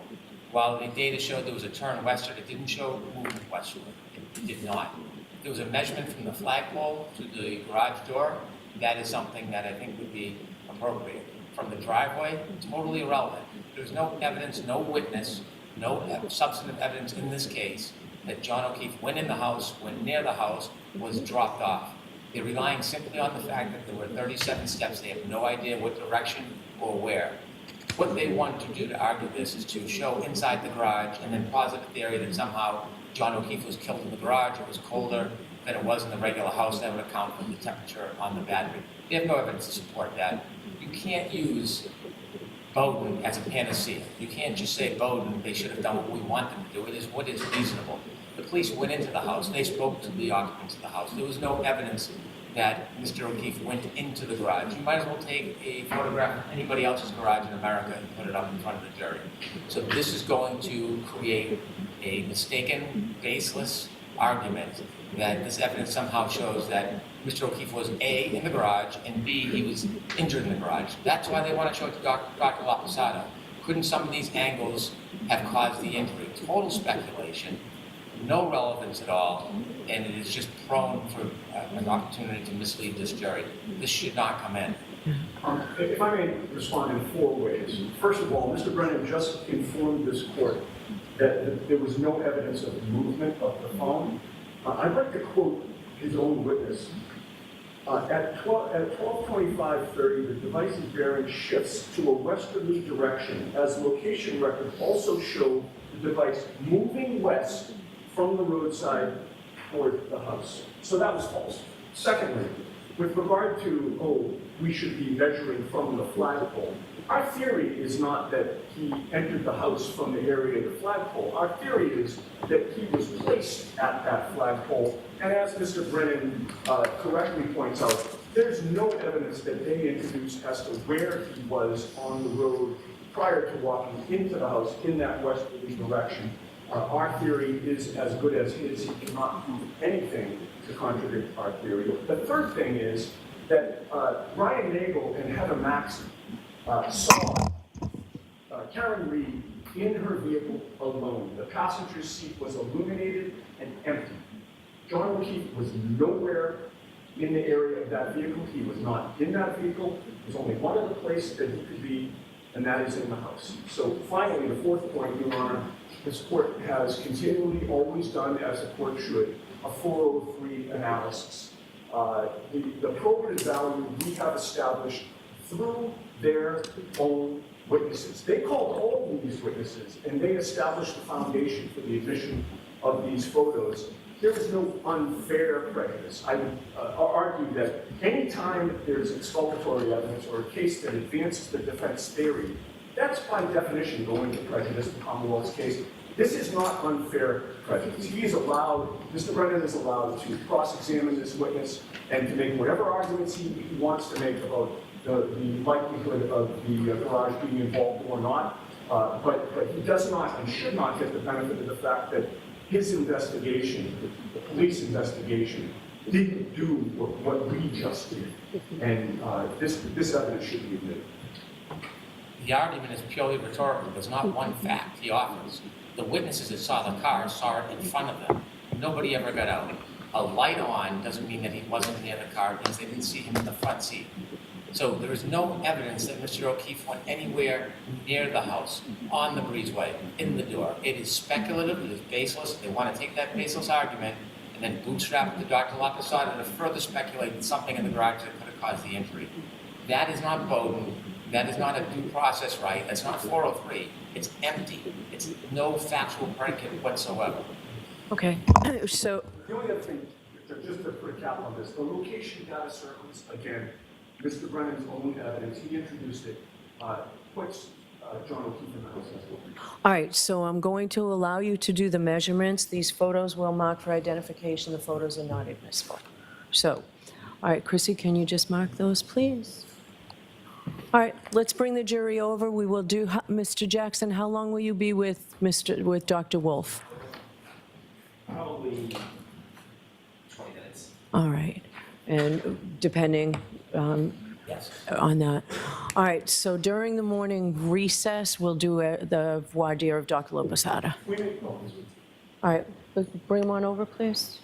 While the data showed there was a turn westward, it didn't show movement westward. It did not. If there was a measurement from the flagpole to the garage door, that is something that I think would be appropriate. From the driveway, totally irrelevant. There's no evidence, no witness, no substantive evidence in this case that John O'Keefe went in the house, went near the house, was dropped off. They're relying simply on the fact that there were 37 steps. They have no idea what direction or where. What they want to do to argue this is to show inside the garage and then posit a theory that somehow John O'Keefe was killed in the garage, it was colder than it was in the regular house. That would account for the temperature on the battery. They have no evidence to support that. You can't use Bowden as a panacea. You can't just say Bowden, they should have done what we want them to do. It is what is reasonable. The police went into the house. They spoke to the occupants of the house. There was no evidence that Mr. O'Keefe went into the garage. You might as well take a photograph of anybody else's garage in America and put it up in front of the jury. So this is going to create a mistaken, baseless argument that this evidence somehow shows that Mr. O'Keefe was A, in the garage, and B, he was injured in the garage. That's why they want to show it to Dr. Laposado. Couldn't some of these angles have caused the injury? Total speculation, no relevance at all, and it is just prone for an opportunity to mislead this jury. This should not come in. If I may respond in 4 ways. First of all, Mr. Brennan just informed this court that there was no evidence of movement of the phone. I'd like to quote his own witness. At 12:25:30, the device's bearing shifts to a westerly direction, as location records also show the device moving west from the roadside toward the house. So that was false. Secondly, with regard to, we should be measuring from the flagpole, our theory is not that he entered the house from the area of the flagpole. Our theory is that he was placed at that flagpole, and as Mr. Brennan correctly points out, there's no evidence that they introduced as to where he was on the road prior to walking into the house in that westerly direction. Our theory is as good as his. He cannot prove anything to contradict our theory. The third thing is that Ryan Nagel and Heather Maxson saw Karen Reed in her vehicle alone. The passenger seat was illuminated and empty. John O'Keefe was nowhere in the area of that vehicle. He was not in that vehicle. There's only one other place that he could be, and that is in the house. So finally, the fourth point, Your Honor, this court has continually always done, as the court should, a 403 analysis. The probative value we have established through their own witnesses. They called all of these witnesses, and they established the foundation for the admission of these photos. There is no unfair prejudice. I would argue that any time there's exculpatory evidence or a case that advances the defense theory, that's by definition going to prejudice the Commonwealth's case. This is not unfair prejudice. He is allowed, Mr. Brennan is allowed to cross-examine this witness and to make whatever arguments he wants to make about the likelihood of the garage being involved or not. But he does not and should not get the benefit of the fact that his investigation, the police investigation, didn't do what we just did. And this evidence should be admitted. The argument is purely rhetorical. There's not one fact he offers. The witnesses that saw the car saw it in front of them. Nobody ever got out. A light on doesn't mean that he wasn't near the car. It means they didn't see him in the front seat. So there is no evidence that Mr. O'Keefe went anywhere near the house, on the breezeway, in the door. It is speculative. It is baseless. They want to take that baseless argument and then bootstrap it to Dr. Laposado to further speculate that something in the garage that could have caused the injury. That is not Bowden. That is not a due process right. That's not 403. It's empty. It's no factual predicate whatsoever. Okay, so... The only other thing, just to put a cap on this, the location data circles, again, Mr. Brennan's own evidence, he introduced it, puts John O'Keefe and the House. All right, so I'm going to allow you to do the measurements. These photos will mark for identification. The photos are not admissible. So, all right, Chrissy, can you just mark those, please? All right, let's bring the jury over. We will do, Mr. Jackson, how long will you be with Dr. Wolf? Probably 20 minutes. All right, and depending Yes. on that. All right, so during the morning recess, we'll do the voir dire of Dr. Lopesada. All right, bring him on over, please.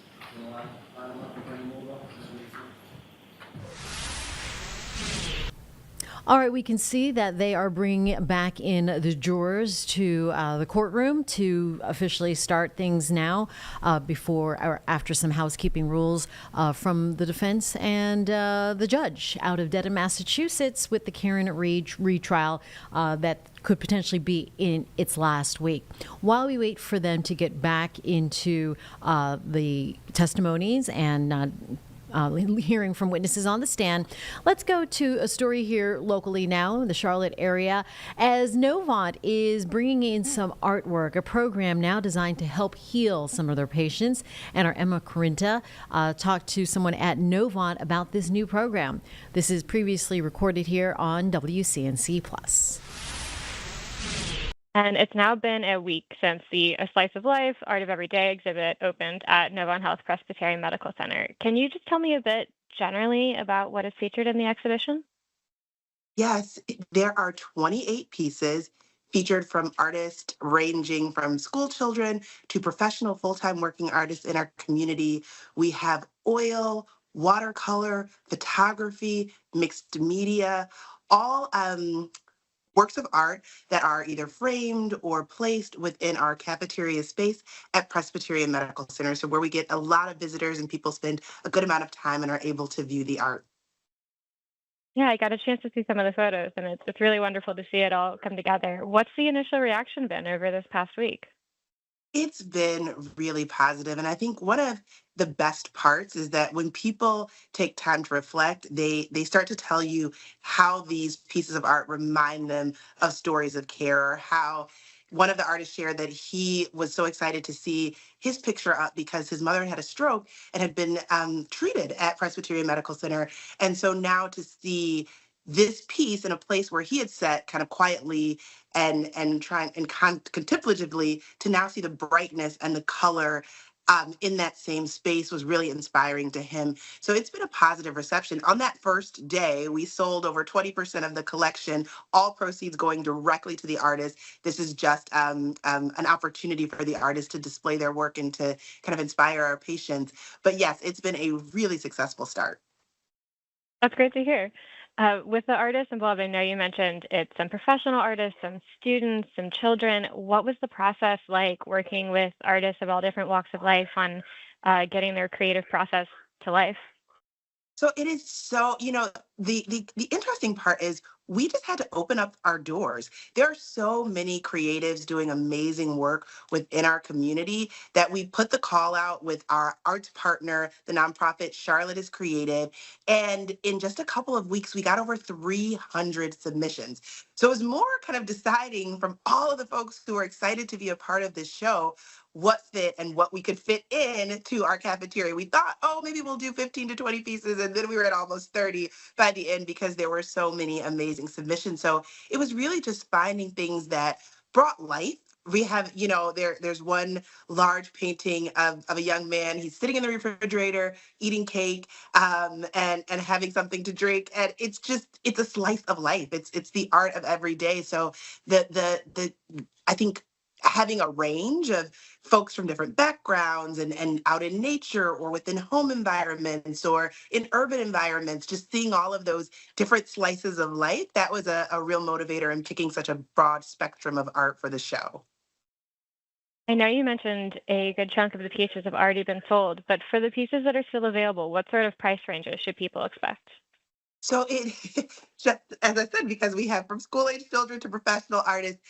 All right, we can see that they are bringing back in the jurors to the courtroom to officially start things now before or after some housekeeping rules from the defense and the judge out of Dedham, Massachusetts, with the Karen Reed retrial that could potentially be in its last week. While we wait for them to get back into the testimonies and hearing from witnesses on the stand, let's go to a story here locally now in the Charlotte area, as Novant is bringing in some artwork, a program now designed to help heal some of their patients. And our Emma Corinta talked to someone at Novant about this new program. This is previously recorded here on WCNC Plus. And it's now been a week since the A Slice of Life, Art of Everyday exhibit opened at Novant Health Presbyterian Medical Center. Can you just tell me a bit generally about what is featured in the exhibition? Yes, there are 28 pieces featured from artists ranging from school children to professional full-time working artists in our community. We have oil, watercolor, photography, mixed media, all works of art that are either framed or placed within our cafeteria space at Presbyterian Medical Center. So where we get a lot of visitors and people spend a good amount of time and are able to view the art. Yeah, I got a chance to see some of the photos, and it's really wonderful to see it all come together. What's the initial reaction been over this past week? It's been really positive, and I think one of the best parts is that when people take time to reflect, they start to tell you how these pieces of art remind them of stories of care, or how one of the artists shared that he was so excited to see his picture up because his mother had a stroke and had been treated at Presbyterian Medical Center. And so now to see this piece in a place where he had sat kind of quietly and trying and contemplatively, to now see the brightness and the color in that same space was really inspiring to him. So it's been a positive reception. On that first day, we sold over 20% of the collection, all proceeds going directly to the artist. This is just an opportunity for the artists to display their work and to kind of inspire our patients. But yes, it's been a really successful start. That's great to hear. With the artists involved, I know you mentioned it's some professional artists, some students, some children. What was the process like working with artists of all different walks of life on getting their creative process to life? So it is so, the interesting part is we just had to open up our doors. There are so many creatives doing amazing work within our community that we put the call out with our arts partner, the nonprofit Charlotte is Creative. And in just a couple of weeks, we got over 300 submissions. So it was more kind of deciding from all of the folks who are excited to be a part of this show what fit and what we could fit in to our cafeteria. We thought, oh, maybe we'll do 15 to 20 pieces. And then we were at almost 30 by the end because there were so many amazing submissions. So it was really just finding things that brought life. We have, there's one large painting of a young man. He's sitting in the refrigerator, eating cake, and having something to drink. And it's a slice of life. It's the art of every day. So I think having a range of folks from different backgrounds and out in nature or within home environments or in urban environments, just seeing all of those different slices of life, that was a real motivator in picking such a broad spectrum of art for the show. I know you mentioned a good chunk of the pieces have already been sold, but for the pieces that are still available, what sort of price ranges should people expect? So it, just as I said, because we have from school-age children to professional artists,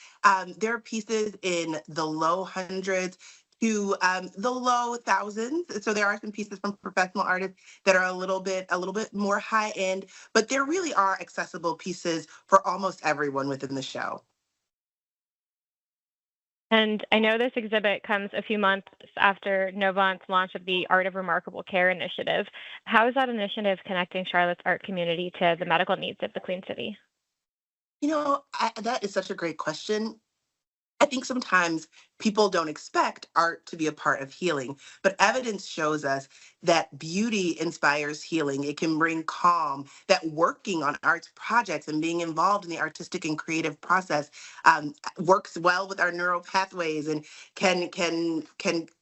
there are pieces in the low hundreds to the low thousands. So there are some pieces from professional artists that are a little bit more high end, but there really are accessible pieces for almost everyone within the show. And I know this exhibit comes a few months after Novant's launch of the Art of Remarkable Care initiative. How is that initiative connecting Charlotte's art community to the medical needs of the Queen City? That is such a great question. I think sometimes people don't expect art to be a part of healing, but evidence shows us that beauty inspires healing. It can bring calm, that working on arts projects and being involved in the artistic and creative process works well with our neural pathways and can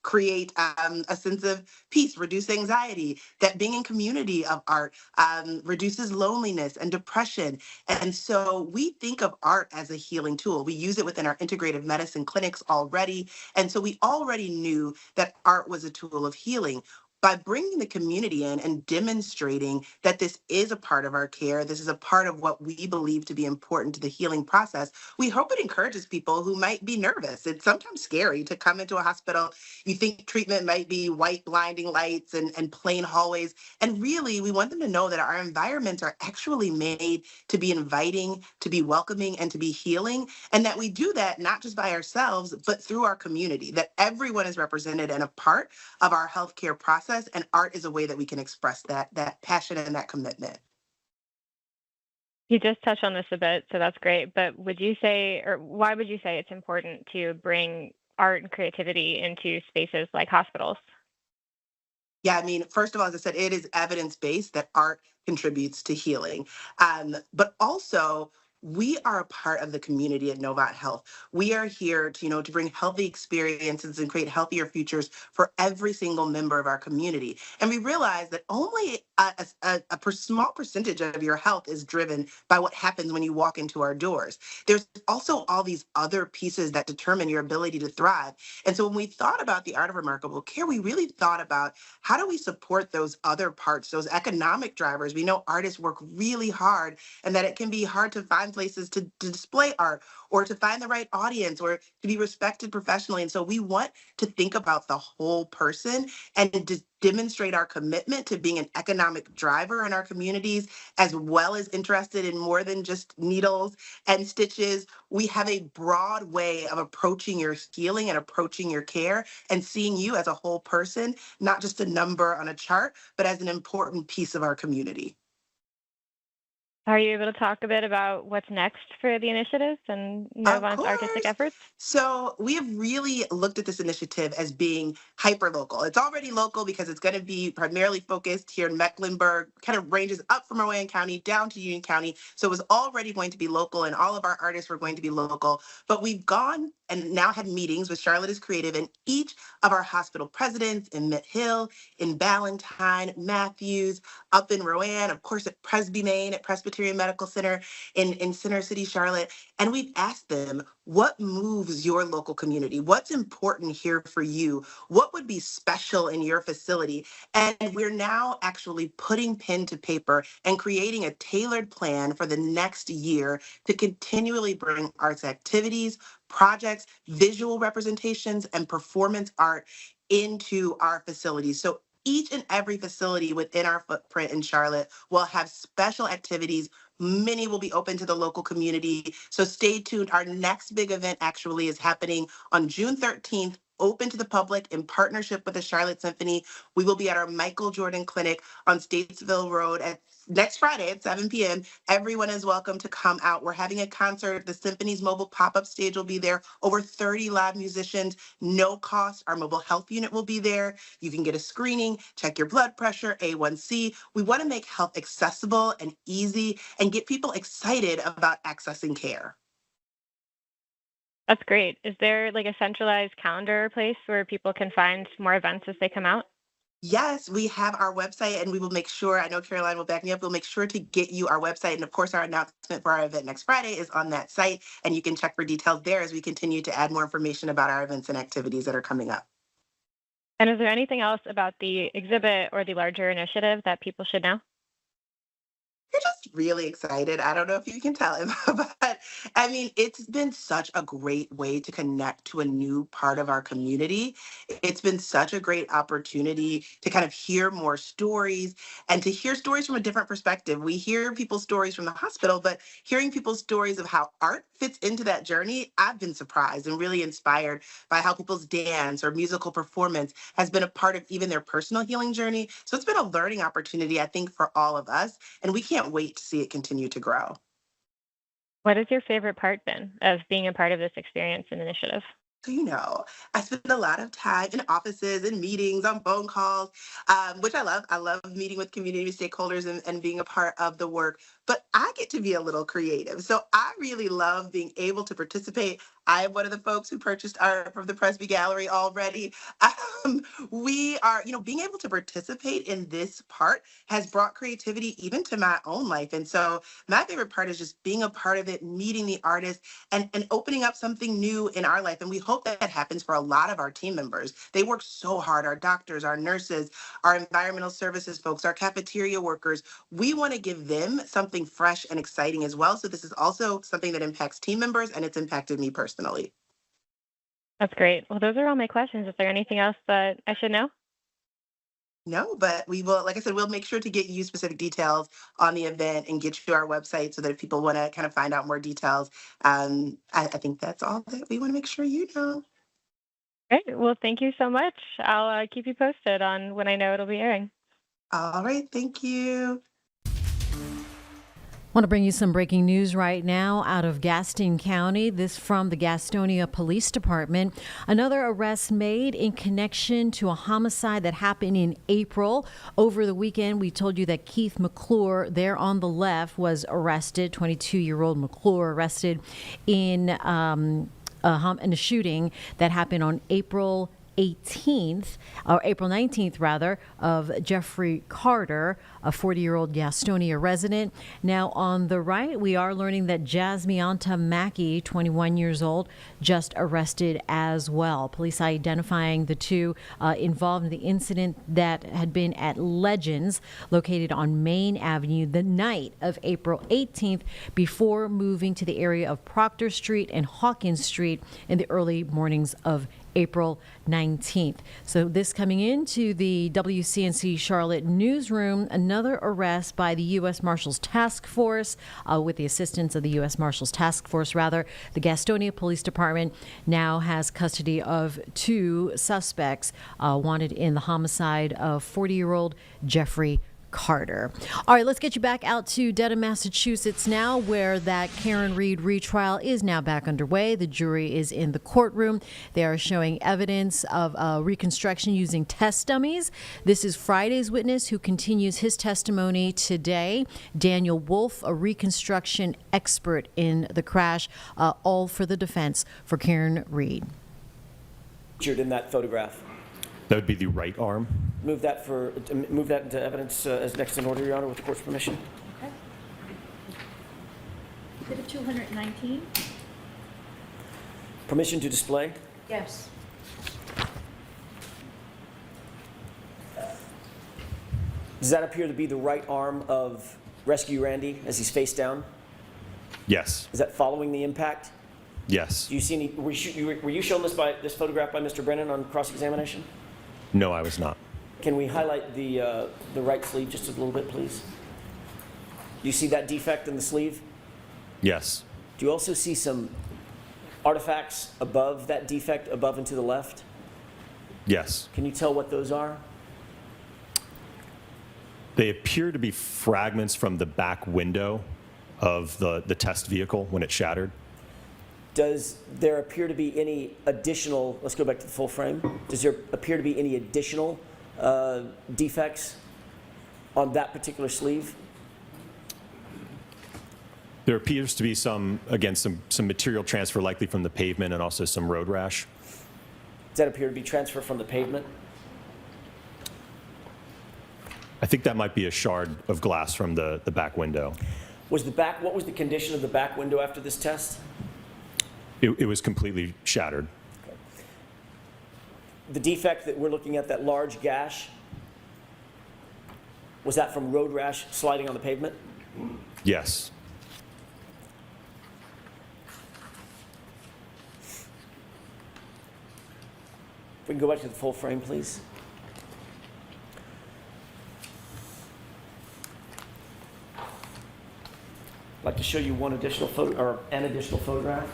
create a sense of peace, reduce anxiety, that being in community of art reduces loneliness and depression. And so we think of art as a healing tool. We use it within our integrative medicine clinics already. And so we already knew that art was a tool of healing. By bringing the community in and demonstrating that this is a part of our care, this is a part of what we believe to be important to the healing process, we hope it encourages people who might be nervous. It's sometimes scary to come into a hospital. You think treatment might be white blinding lights and plain hallways. And really, we want them to know that our environments are actually made to be inviting, to be welcoming, and to be healing. And that we do that not just by ourselves, but through our community, that everyone is represented and a part of our healthcare process. And art is a way that we can express that passion and that commitment. You just touched on this a bit, so that's great. But would you say, or why would you say it's important to bring art and creativity into spaces like hospitals? Yeah, I mean, first of all, as I said, it is evidence-based that art contributes to healing. But also, we are a part of the community at Novant Health. We are here to bring healthy experiences and create healthier futures for every single member of our community. And we realize that only a small percentage of your health is driven by what happens when you walk into our doors. There's also all these other pieces that determine your ability to thrive. And so when we thought about the Art of Remarkable Care, we really thought about how do we support those other parts, those economic drivers? We know artists work really hard and that it can be hard to find places to display art or to find the right audience or to be respected professionally. And so we want to think about the whole person and to demonstrate our commitment to being an economic driver in our communities, as well as interested in more than just needles and stitches. We have a broad way of approaching your healing and approaching your care and seeing you as a whole person, not just a number on a chart, but as an important piece of our community. Are you able to talk a bit about what's next for the initiatives and Of Novant's artistic course. efforts? So we have really looked at this initiative as being hyper local. It's already local because it's going to be primarily focused here in Mecklenburg, kind of ranges up from Rowan County down to Union County. So it was already going to be local and all of our artists were going to be local. But we've gone and now had meetings with Charlotte is Creative and each of our hospital presidents in Mitt Hill, in Ballantyne, Matthews, up in Rowan, of course at Presby, Maine, at Presbyterian Medical Center in Center City, Charlotte. And we've asked them, what moves your local community? What's important here for you? What would be special in your facility? And we're now actually putting pen to paper and creating a tailored plan for the next year to continually bring arts activities, projects, visual representations, and performance art into our facilities. So each and every facility within our footprint in Charlotte will have special activities. Many will be open to the local community. So stay tuned. Our next big event actually is happening on June 13th, open to the public in partnership with the Charlotte Symphony. We will be at our Michael Jordan Clinic on Statesville Road at next Friday at 7 p.m. Everyone is welcome to come out. We're having a concert. The Symphony's mobile pop-up stage will be there. Over 30 live musicians, no cost. Our mobile health unit will be there. You can get a screening, check your blood pressure, A1C. We want to make health accessible and easy and get people excited about accessing care. That's great. Is there like a centralized calendar place where people can find more events as they come out? Yes, we have our website and we will make sure, I know Caroline will back me up, we'll make sure to get you our website. And of course, our announcement for our event next Friday is on that site. And you can check for details there as we continue to add more information about our events and activities that are coming up. And is there anything else about the exhibit or the larger initiative that people should know? You're just really excited. I don't know if you can tell him, but I mean, it's been such a great way to connect to a new part of our community. It's been such a great opportunity to kind of hear more stories and to hear stories from a different perspective. We hear people's stories from the hospital, but hearing people's stories of how art fits into that journey, I've been surprised and really inspired by how people's dance or musical performance has been a part of even their personal healing journey. So it's been a learning opportunity, I think, for all of us, and we can't wait to see it continue to grow. What has your favorite part been of being a part of this experience and initiative? So, I spend a lot of time in offices and meetings, on phone calls, which I love. I love meeting with community stakeholders and being a part of the work. But I get to be a little creative. So I really love being able to participate. I am one of the folks who purchased art from the Presby Gallery already. We are, being able to participate in this part has brought creativity even to my own life. And so my favorite part is just being a part of it, meeting the artists, and opening up something new in our life. And we hope that happens for a lot of our team members. They work so hard, our doctors, our nurses, our environmental services folks, our cafeteria workers. We want to give them something fresh and exciting as well. So this is also something that impacts team members, and it's impacted me personally. That's great. Well, those are all my questions. Is there anything else that I should know? No, but we will, like I said, we'll make sure to get you specific details on the event and get you to our website so that if people want to kind of find out more details, I think that's all that we want to make sure you know. Great. Well, thank you so much. I'll keep you posted on when I know it'll be airing. All right. Thank you. Want to bring you some breaking news right now out of Gaston County. This from the Gastonia Police Department. Another arrest made in connection to a homicide that happened in April. Over the weekend, we told you that Keith McClure, there on the left, was arrested. 22-year-old McClure arrested in a shooting that happened on April 19th rather, of Jeffrey Carter, a 40-year-old Gastonia resident. Now on the right, we are learning that Jasmianta Mackey, 21 years old, just arrested as well. Police identifying the two involved in the incident that had been at Legends, located on Main Avenue, the night of April 18th, before moving to the area of Proctor Street and Hawkins Street in the early mornings of April 19th. So this coming into the WCNC Charlotte newsroom, another arrest by the U.S. Marshals Task Force, with the assistance of the U.S. Marshals Task Force, the Gastonia Police Department now has custody of two suspects wanted in the homicide of 40-year-old Jeffrey Carter. All right, let's get you back out to Dedham, Massachusetts now, where that Karen Reed retrial is now back underway. The jury is in the courtroom. They are showing evidence of reconstruction using test dummies. This is Friday's witness who continues his testimony today. Daniel Wolf, a reconstruction expert in the crash, all for the defense for Karen Reed. Featured in that photograph. That would be the right arm. Move that into evidence as next in order, Your Honor, with the court's permission. Okay. Exhibit 219. Permission to display. Yes. Does that appear to be the right arm of Rescue Randy as he's face down? Yes. Is that following the impact? Yes. Do you see any? Were you shown this photograph by Mr. Brennan on cross-examination? No, I was not. Can we highlight the right sleeve just a little bit, please? Do you see that defect in the sleeve? Yes. Do you also see some artifacts above that defect, above and to the left? Yes. Can you tell what those are? They appear to be fragments from the back window of the test vehicle when it shattered. Does there appear to be any additional, let's go back to the full frame. Does there appear to be any additional defects on that particular sleeve? There appears to be some material transfer, likely from the pavement, and also some road rash. Does that appear to be transfer from the pavement? I think that might be a shard of glass from the back window. What was the condition of the back window after this test? It was completely shattered. Okay. The defect that we're looking at, that large gash, was that from road rash sliding on the pavement? Yes. If we can go back to the full frame, please. I'd like to show you one additional photo, or an additional photograph.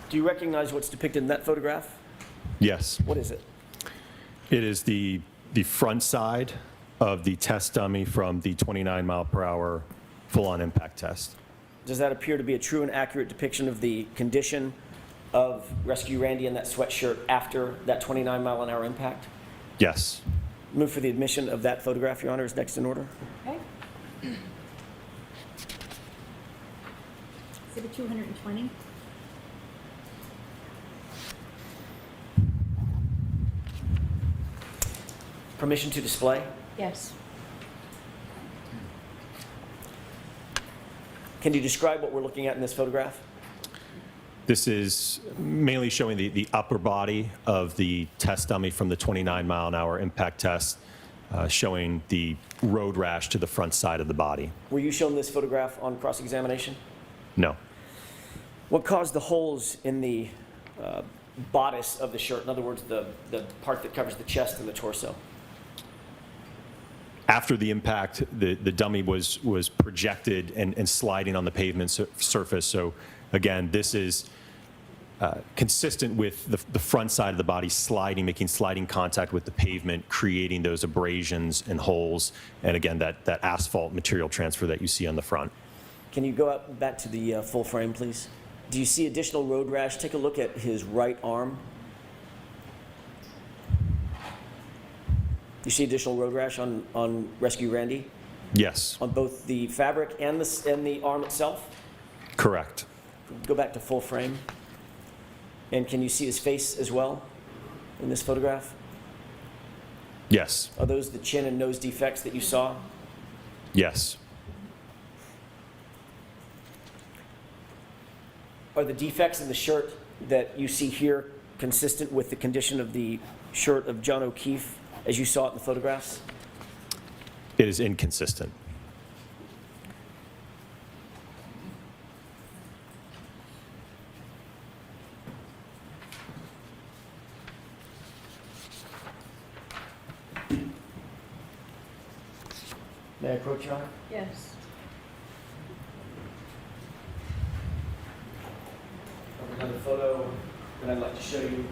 Do you recognize what's depicted in that photograph? Yes. What is it? It is the front side of the test dummy from the 29 mile per hour full-on impact test. Does that appear to be a true and accurate depiction of the condition of Rescue Randy in that sweatshirt after that 29 mile an hour impact? Yes. Move for the admission of that photograph, Your Honor, is next in order. Okay. Exhibit 220. Permission to display? Yes. Can you describe what we're looking at in this photograph? This is mainly showing the upper body of the test dummy from the 29 mile an hour impact test, showing the road rash to the front side of the body. Were you shown this photograph on cross-examination? No. What caused the holes in the bodice of the shirt? In other words, the part that covers the chest and the torso? After the impact, the dummy was projected and sliding on the pavement surface. So again, this is consistent with the front side of the body sliding, making sliding contact with the pavement, creating those abrasions and holes, and again, that asphalt material transfer that you see on the front. Can you go up back to the full frame, please? Do you see additional road rash? Take a look at his right arm. You see additional road rash on Rescue Randy? Yes. On both the fabric and the arm itself? Correct. Go back to full frame. And can you see his face as well in this photograph? Yes. Are those the chin and nose defects that you saw? Yes. Are the defects in the shirt that you see here consistent with the condition of the shirt of John O'Keefe as you saw it in the photographs? It is inconsistent. May I approach, Your Honor? Yes. Another photo that I'd like to show you.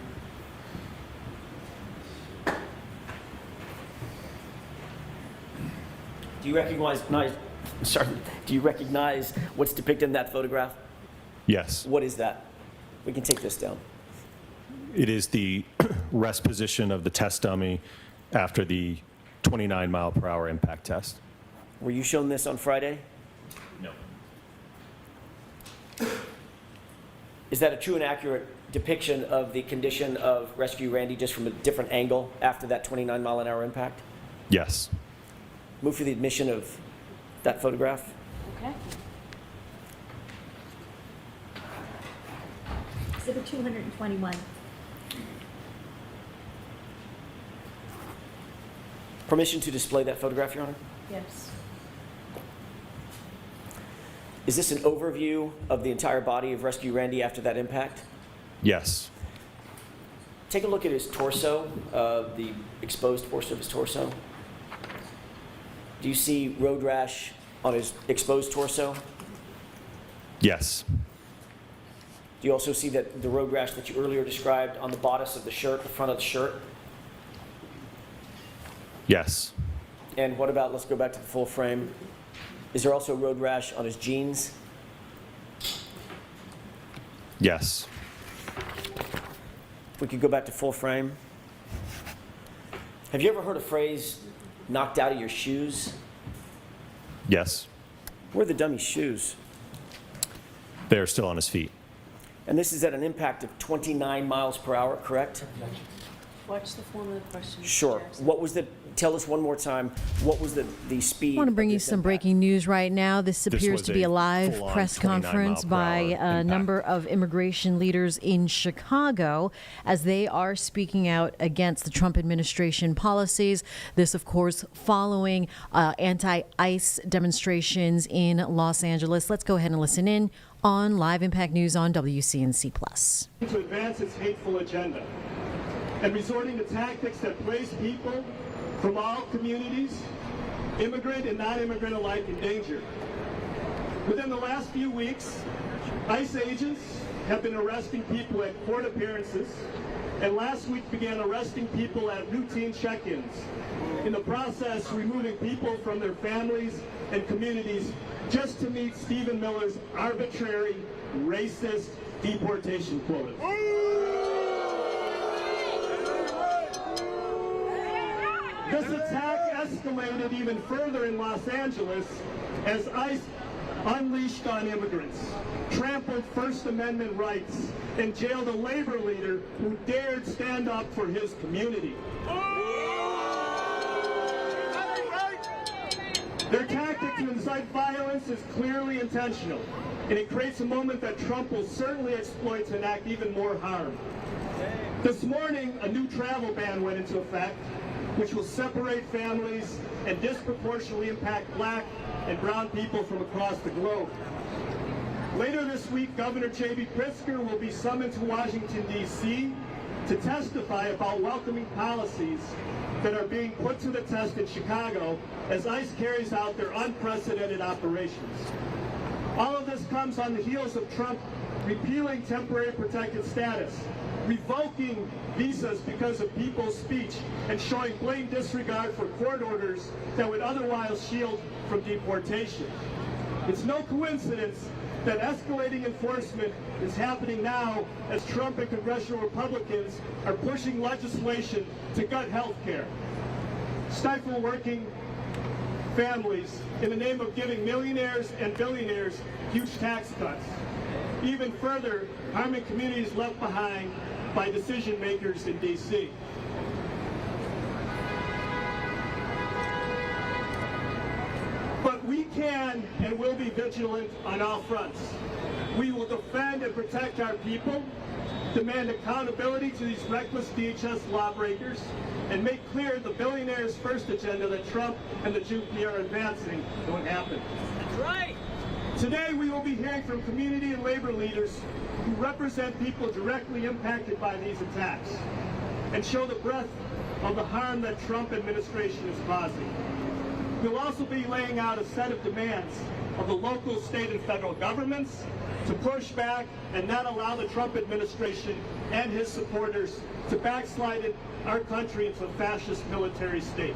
Do you recognize what's depicted in that photograph? Yes. What is that? We can take this down. It is the rest position of the test dummy after the 29 mile per hour impact test. Were you shown this on Friday? No. Is that a true and accurate depiction of the condition of Rescue Randy just from a different angle after that 29 mile an hour impact? Yes. Move for the admission of that photograph. Okay. Exhibit 221. Permission to display that photograph, Your Honor? Yes. Is this an overview of the entire body of Rescue Randy after that impact? Yes. Take a look at his torso, the exposed portion of his torso. Do you see road rash on his exposed torso? Yes. Do you also see that the road rash that you earlier described on the bodice of the shirt, the front of the shirt? Yes. And what about, let's go back to the full frame. Is there also road rash on his jeans? Yes. If we could go back to full frame. Have you ever heard a phrase, knocked out of your shoes? Yes. Where are the dummy's shoes? They are still on his feet. And this is at an impact of 29 miles per hour, correct? What's the form of the question? Sure. What was the, tell us one more time, what was the speed? I want to bring of you this some impact? breaking news right now. This appears was to be a a live full-on press 29 conference mile per by hour a impact. number of immigration leaders in Chicago as they are speaking out against the Trump administration policies. This, of course, following anti-ICE demonstrations in Los Angeles. Let's go ahead and listen in on Live Impact News on WCNC+. To advance its hateful agenda and resorting to tactics that place people from all communities, immigrant and non-immigrant alike, in danger. Within the last few weeks, ICE agents have been arresting people at court appearances, and last week began arresting people at routine check-ins, in the process removing people from their families and communities just to meet Stephen Miller's arbitrary, racist deportation quotas. This attack escalated even further in Los Angeles as ICE unleashed on immigrants, trampled First Amendment rights, and jailed a labor leader who dared stand up for his community. Their tactic to incite violence is clearly intentional, and it creates a moment that Trump will certainly exploit to enact even more harm. This morning, a new travel ban went into effect, which will separate families and disproportionately impact black and brown people from across the globe. Later this week, Governor J.B. Pritzker will be summoned to Washington, D.C. to testify about welcoming policies that are being put to the test in Chicago as ICE carries out their unprecedented operations. All of this comes on the heels of Trump repealing temporary protected status, revoking visas because of people's speech, and showing blatant disregard for court orders that would otherwise shield from deportation. It's no coincidence that escalating enforcement is happening now as Trump and congressional Republicans are pushing legislation to gut health care, stifle working families in the name of giving millionaires and billionaires huge tax cuts, even further harming communities left behind by decision makers in D.C. But we can and will be vigilant on all fronts. We will defend and protect our people, demand accountability to these reckless DHS lawbreakers, and make clear the billionaires' first agenda that Trump and the GOP are advancing won't happen. That's right. Today we will be hearing from community and labor leaders who represent people directly impacted by these attacks and show the breadth of the harm that Trump administration is causing. We'll also be laying out a set of demands of the local, state, and federal governments to push back and not allow the Trump administration and his supporters to backslide our country into a fascist military state.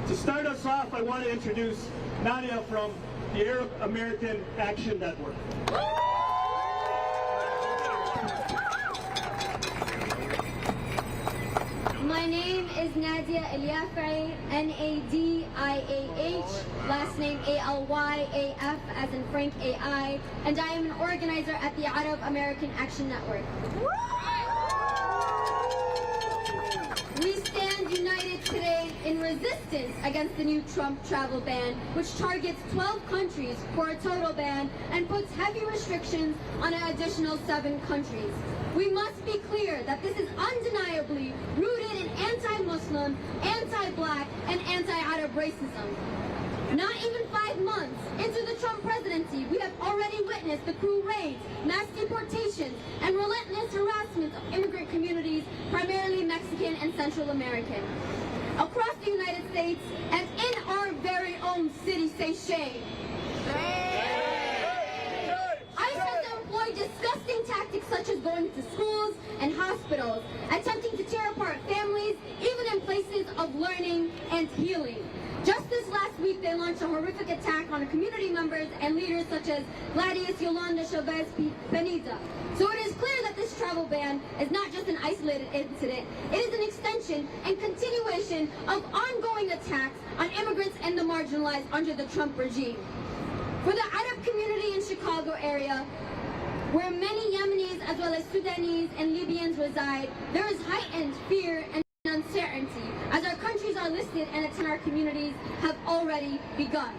To start us off, I want to introduce Nadia from the Arab American Action Network. My name is Nadia Eliafai, N-A-D-I-A-H, last name A-L-Y-A-F as in Frank A-I, and I am an organizer at the Arab American Action Network. We stand united today in resistance against the new Trump travel ban, which targets 12 countries for a total ban and puts heavy restrictions on an additional 7 countries. We must be clear that this is undeniably rooted in anti-Muslim, anti-black, and anti-Arab racism. Not even 5 months into the Trump presidency, we have already witnessed the cruel raids, mass deportations, and relentless harassment of immigrant communities, primarily Mexican and Central American. Across the United States and in our very own city, say shame. ICE has employed disgusting tactics such as going to schools and hospitals, attempting to tear apart families, even in places of learning and healing. Just this last week, they launched a horrific attack on community members and leaders such as Gladius Yolanda Chavez Benita. So it is clear that this travel ban is not just an isolated incident. It is an extension and continuation of ongoing attacks on immigrants and the marginalized under the Trump regime. For the Arab community in Chicago area, Where many Yemenis as well as Sudanese and Libyans reside, there is heightened fear and uncertainty as our countries are listed and attend our communities have already begun.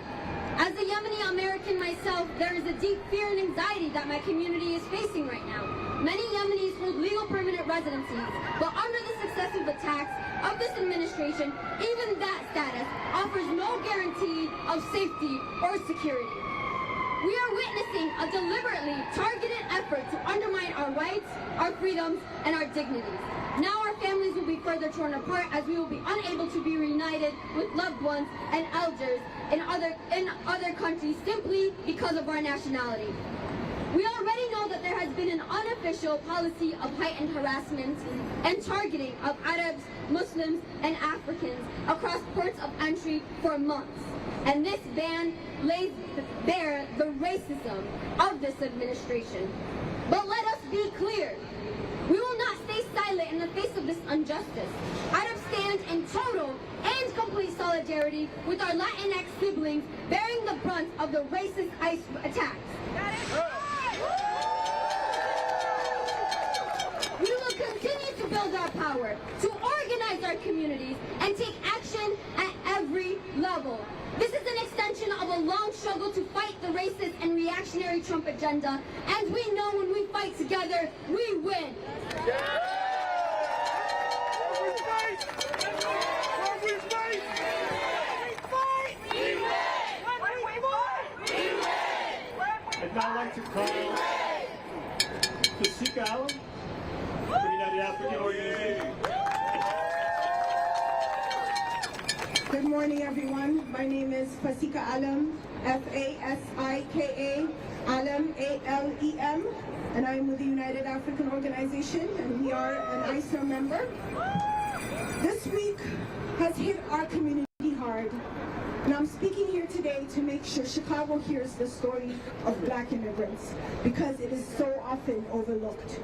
As a Yemeni American myself, there is a deep fear and anxiety that my community is facing right now. Many Yemenis hold legal permanent residencies, but under the successive attacks of this administration, even that status offers no guarantee of safety or security. We are witnessing a deliberately targeted effort to undermine our rights, our freedoms, and our dignities. Now our families will be further torn apart as we will be unable to be reunited with loved ones and elders in other countries simply because of our nationality. We already know that there has been an unofficial policy of heightened harassment and targeting of Arabs, Muslims, and Africans across ports of entry for months. And this ban lays bare the racism of this administration. But let us be clear. We will not stay silent in the face of this injustice. Arabs stand in total and complete solidarity with our Latinx siblings bearing the brunt of the racist ICE attacks. We will continue to build our power, to organize our communities, and take action at every level. This is an extension of a long struggle to fight the racist and reactionary Trump agenda, and we know when we fight together, we win. I'd now like to call Fasika Allen, the United African Organization. Good morning, everyone. My name is Fasika Alem, F-A-S-I-K-A, Alem, A-L-E-M, and I am with the United African Organization, and we are an ISA member. This week has hit our community hard, and I'm speaking here today to make sure Chicago hears the story of Black immigrants, because it is so often overlooked.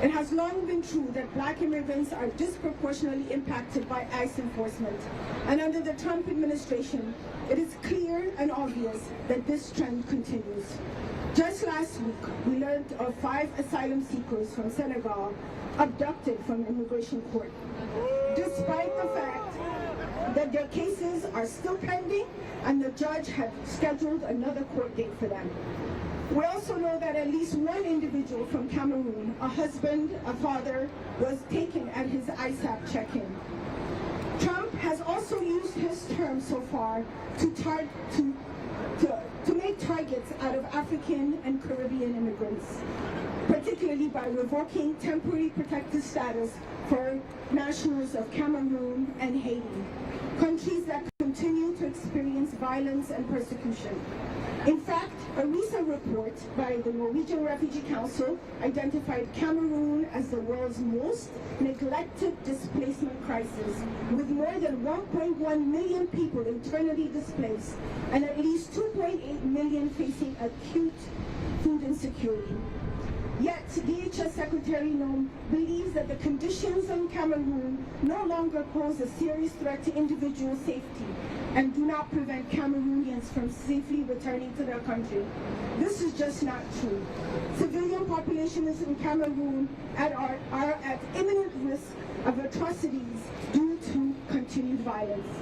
It has long been true that Black immigrants are disproportionately impacted by ICE enforcement. And under the Trump administration, it is clear and obvious that this trend continues. Just last week, we learned of 5 asylum seekers from Senegal abducted from immigration court, despite the fact that their cases are still pending and the judge had scheduled another court date for them. We also know that at least one individual from Cameroon, a husband, a father, was taken at his ISAP check-in. Trump has also used his term so far to make targets out of African and Caribbean immigrants, particularly by revoking temporary protected status for nationals of Cameroon and Haiti, countries that continue to experience violence and persecution. In fact, a recent report by the Norwegian Refugee Council identified Cameroon as the world's most neglected displacement crisis, with more than 1.1 million people internally displaced and at least 2.8 million facing acute food insecurity. Yet, DHS Secretary Noem believes that the conditions in Cameroon no longer pose a serious threat to individual safety and do not prevent Cameroonians from safely returning to their country. This is just not true. Civilian populations in Cameroon are at imminent risk of atrocities due to continued violence.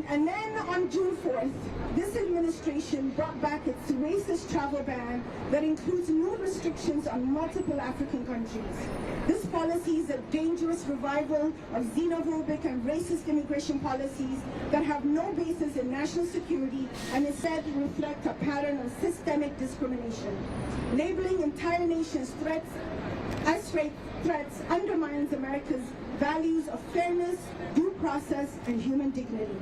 And then on June 4th, this administration brought back its racist travel ban that includes new restrictions on multiple African countries. This policy is a dangerous revival of xenophobic and racist immigration policies that have no basis in national security and instead reflect a pattern of systemic discrimination. Labeling entire nations as threats undermines America's values of fairness, due process, and human dignity.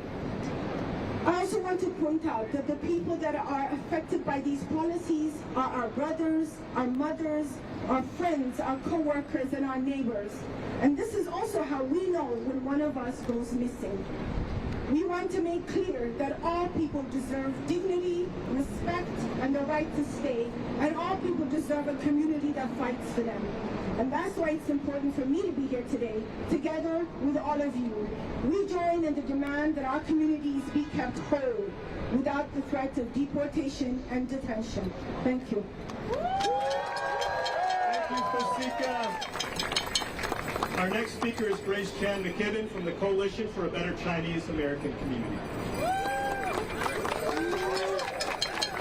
I also want to point out that the people that are affected by these policies are our brothers, our mothers, our friends, our co-workers, and our neighbors. And this is also how we know when one of us goes missing. We want to make clear that all people deserve dignity, respect, and the right to stay, and all people deserve a community that fights for them. And that's why it's important for me to be here today, together with all of you. We join in the demand that our communities be kept whole without the threat of deportation and detention. Thank you. Thank you, Fasika. Our next speaker is Grace Chan McKibben from the Coalition for a Better Chinese American Community.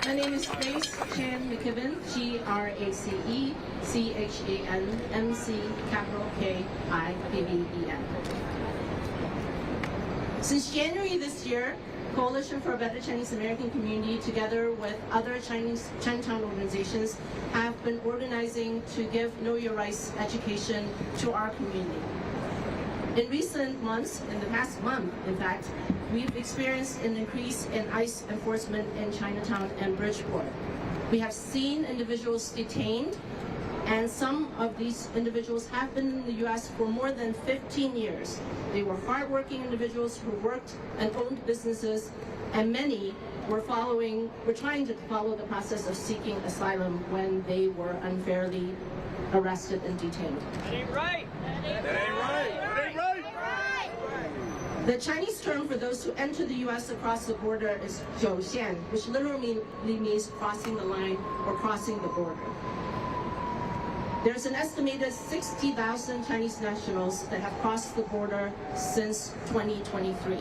My name is Grace Chan McKibben, GRACECHANMC_KIBBEN. Since January this year, Coalition for a Better Chinese American Community, together with other Chinatown organizations, have been organizing to give Know Your Rights education to our community. In recent months, in the past month, in fact, we've experienced an increase in ICE enforcement in Chinatown and Bridgeport. We have seen individuals detained, and some of these individuals have been in the U.S. for more than 15 years. They were hardworking individuals who worked and owned businesses, and many were trying to follow the process of seeking asylum when they were unfairly arrested and detained. That ain't right. That ain't right. That ain't right. The Chinese term for those who enter the U.S. across the border is 九线, which literally means crossing the line or crossing the border. There's an estimated 60,000 Chinese nationals that have crossed the border since 2023.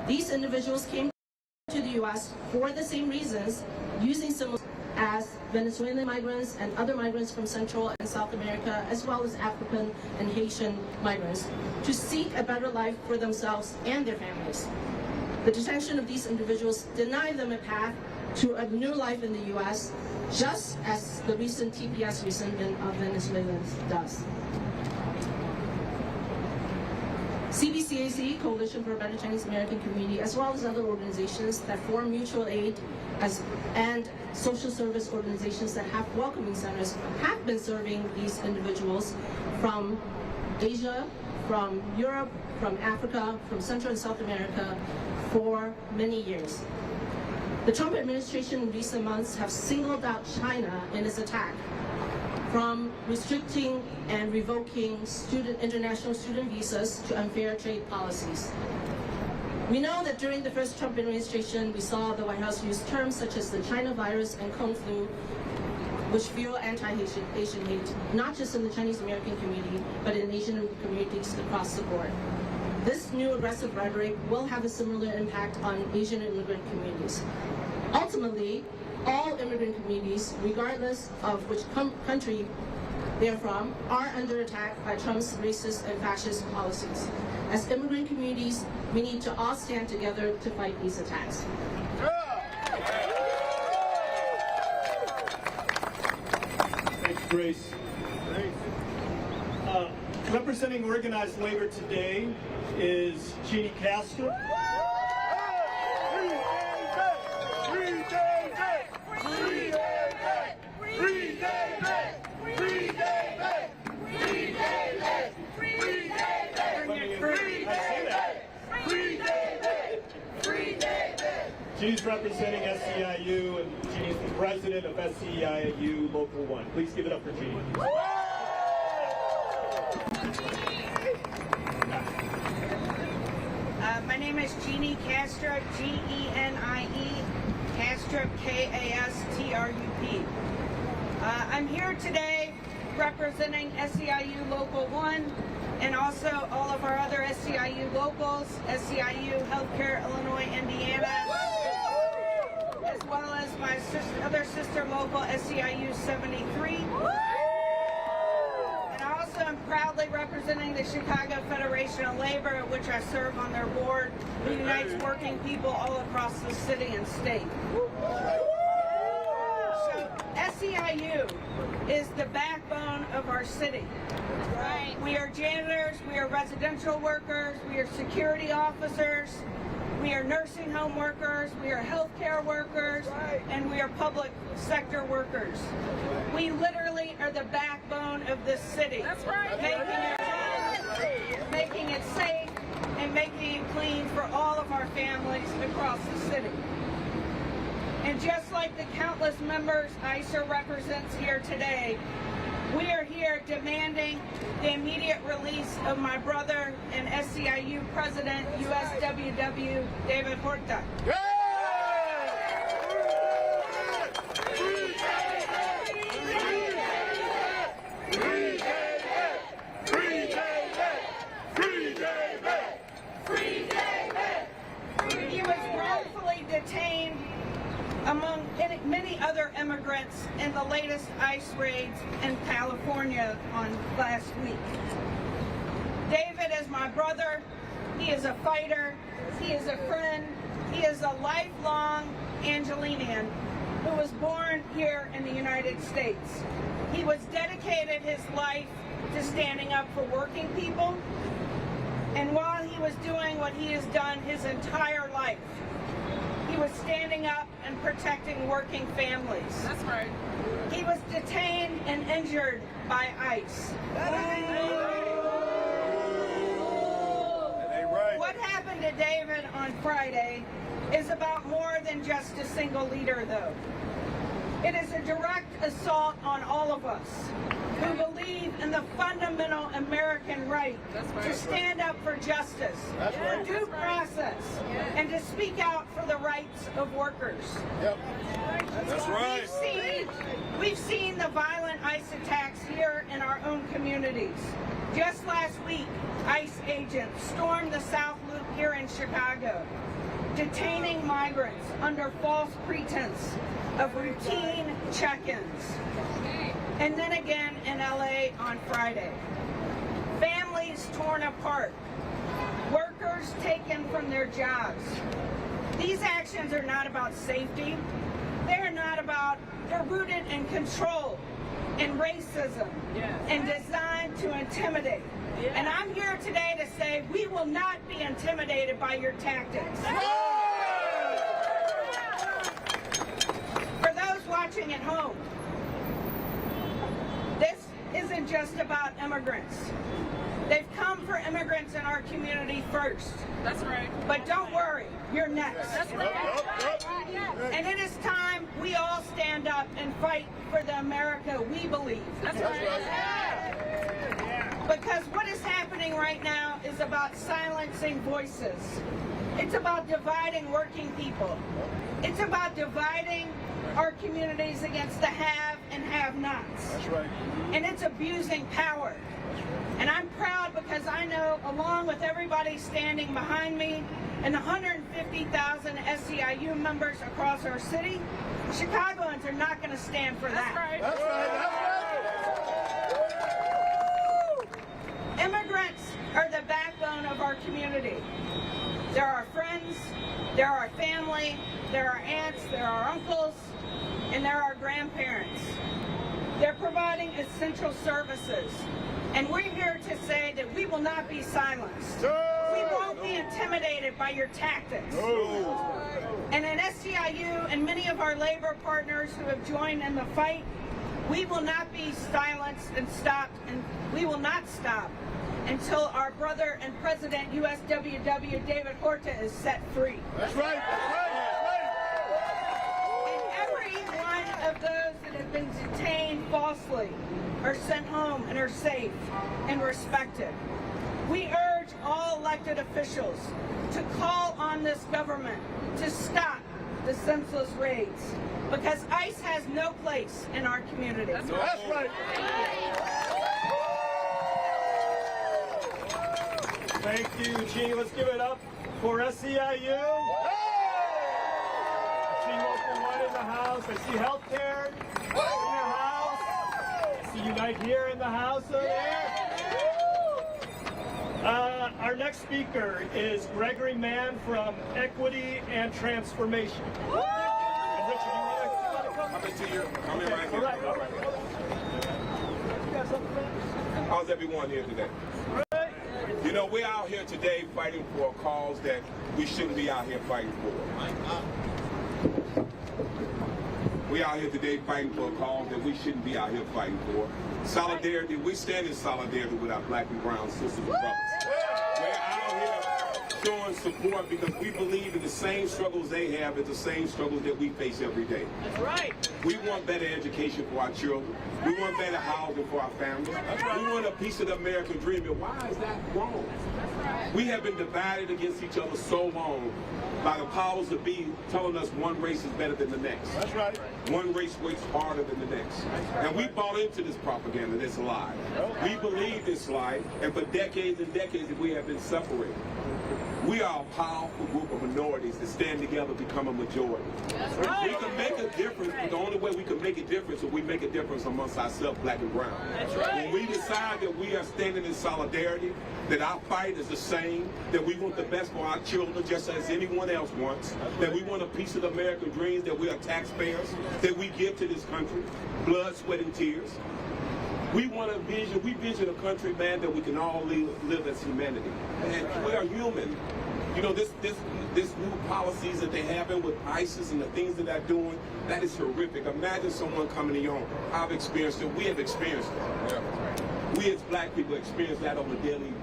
These individuals came to the U.S. for the same reasons, using similar as Venezuelan migrants and other migrants from Central and South America, as well as African and Haitian migrants, to seek a better life for themselves and their families. The detention of these individuals deny them a path to a new life in the U.S., just as the recent TPS resentment of Venezuelans does. CBCAC, Coalition for a Better Chinese American Community, as well as other organizations that form mutual aid and social service organizations that have welcoming centers, have been serving these individuals from Asia, from Europe, from Africa, from Central and South America for many years. The Trump administration in recent months have singled out China in its attack, from restricting and revoking international student visas to unfair trade policies. We know that during the first Trump administration, we saw the White House use terms such as the China virus and Kung flu, which fuel anti-Asian hate, not just in the Chinese American community, but in Asian communities across the board. This new aggressive rhetoric will have a similar impact on Asian immigrant communities. Ultimately, all immigrant communities, regardless of which country they're from, are under attack by Trump's racist and fascist policies. As immigrant communities, we need to all stand together to fight these attacks. Thanks, Grace. Representing organized labor today is Jeannie Castro. Jeannie's representing SEIU, and Jeannie's the president of SEIU Local 1. Please give it up for Jeannie. My name is Jeannie Castro, G-E-N-I-E, Castro, K-A-S-T-R-U-P. I'm here today representing SEIU Local 1 and also all of our other SEIU locals, SEIU Healthcare Illinois, Indiana, as well as my other sister local, SEIU 73. And I also am proudly representing the Chicago Federation of Labor, at which I serve on their board, who unites working people all across the city and state. So SEIU is the backbone of our city. Right. We are janitors, we are residential workers, we are security officers, we are nursing home workers, we are healthcare workers, and we are public sector workers. We literally are the backbone of this city. That's right. Making it safe and making it clean for all of our families across the city. And just like the countless members ICER represents here today, we are here here demanding the immediate release of my brother and SEIU President, USWW, David Horta. He was wrongfully detained among many other immigrants in the latest ICE raids in California on last week. David is my brother. He is a fighter. He is a friend. He is a lifelong Angelinian who was born here in the United States. He was dedicated his life to standing up for working people. And while he was doing what he has done his entire life, he was standing up and protecting working families. That's right. He was detained and injured by ICE. What happened to David on Friday is about more than just a single leader, though. It is a direct assault on all of us who believe in the fundamental American right to stand up for justice, for due process, and to speak out for the rights of workers. That's right. We've seen the violent ICE attacks here in our own communities. Just last week, ICE agents stormed the South Loop here in Chicago, detaining migrants under false pretense of routine check-ins. And then again in LA on Friday. Families torn apart. Workers taken from their jobs. These actions are not about safety. They're rooted in control and racism and designed to intimidate. And I'm here today to say we will not be intimidated by your tactics. For those watching at home, this isn't just about immigrants. They've come for immigrants in our community first. That's right. But don't worry, you're next. That's right. And it is time we all stand up and fight for the America we believe. That's right. Because what is happening right now is about silencing voices. It's about dividing working people. It's about dividing our communities against the have and have-nots. That's right. And it's abusing power. And I'm proud because I know, along with everybody standing behind me and the 150,000 SEIU members across our city, Chicagoans are not going to stand for that. That's right. That's right. Immigrants are the backbone of our community. They're our friends, they're our family, they're our aunts, they're our uncles, and they're our grandparents. They're providing essential services. And we're here to say that we will not be silenced. We won't be intimidated by your tactics. And in SEIU and many of our labor partners who have joined in the fight, we will not be silenced and stopped, and we will not stop until our brother and President USWW David Horta is set free. That's right. That's right. And every one of those that have been detained falsely are sent home and are safe and respected. We urge all elected officials to call on this government to stop the senseless raids, because ICE has no place in our community. That's right. Thank you, Jeannie. Let's give it up for SEIU. I see Local 1 in the house. I see Healthcare in the house. I see Unite here in the house over there. Our next speaker is Gregory Mann from Equity and Transformation. And Richard, you want to come? I'm into you. I'm in right here. All right. How's everyone here today? You know, we're out here today fighting for a cause that we shouldn't be out here fighting for. We're out here today fighting for a cause that we shouldn't be out here fighting for. Solidarity, we stand in solidarity with our black and brown sisters and brothers. We're out here showing support because we believe in the same struggles they have as the same struggles that we face every day. That's right. We want better education for our children. We want better housing for our families. We want a piece of the American dream. And why is that wrong? We have been divided against each other so long by the powers that be telling us one race is better than the next. That's right. One race works harder than the next. And we bought into this propaganda, this lie. We believe this lie, and for decades and decades we have been separated. We are a powerful group of minorities that stand together become a majority. Right. We can make a difference, but the only way we can make a difference is we make a difference amongst ourselves, black and brown. That's right. When we decide that we are standing in solidarity, that our fight is the same, that we want the best for our children just as anyone else wants, that we want a piece of the American dreams, that we are taxpayers, that we give to this country, blood, sweat, and tears. We want a vision, we vision a country, man, that we can all live as humanity. And we are human. You know, this new policies that they're having with ISIS and the things that they're doing, that is horrific. Imagine someone coming to your home. I've experienced it. We have experienced it. Yeah. We as black people experience that on a daily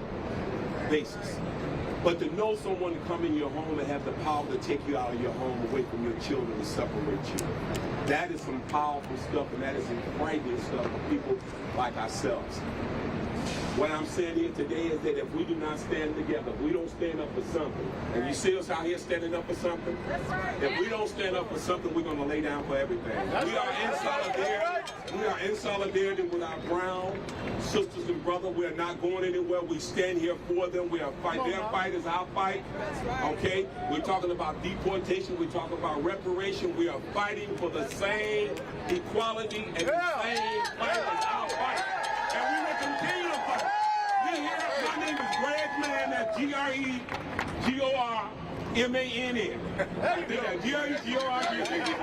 basis. But to know someone to come in your home and have the power to take you out of your home away from your children and separate you, that is some powerful stuff, and that is some frightening stuff for people like ourselves. What I'm saying here today is that if we do not stand together, if we don't stand up for something, and you see us out here standing up for something, if we don't stand up for something, we're going to lay down for everything. We are in solidarity. We are in solidarity with our brown sisters and brothers. We are not going anywhere. We stand here for them. We are fighting. Their fight is our fight. Okay? We're talking about deportation. We're talking about reparation. We are fighting for the same equality and the same fight as our fight. And we will continue to fight. We're here. My name is Greg Mann. That's G-R-E-G-O-R-M-A-N-N. G-R-E-G-O-R-M-A-N-N.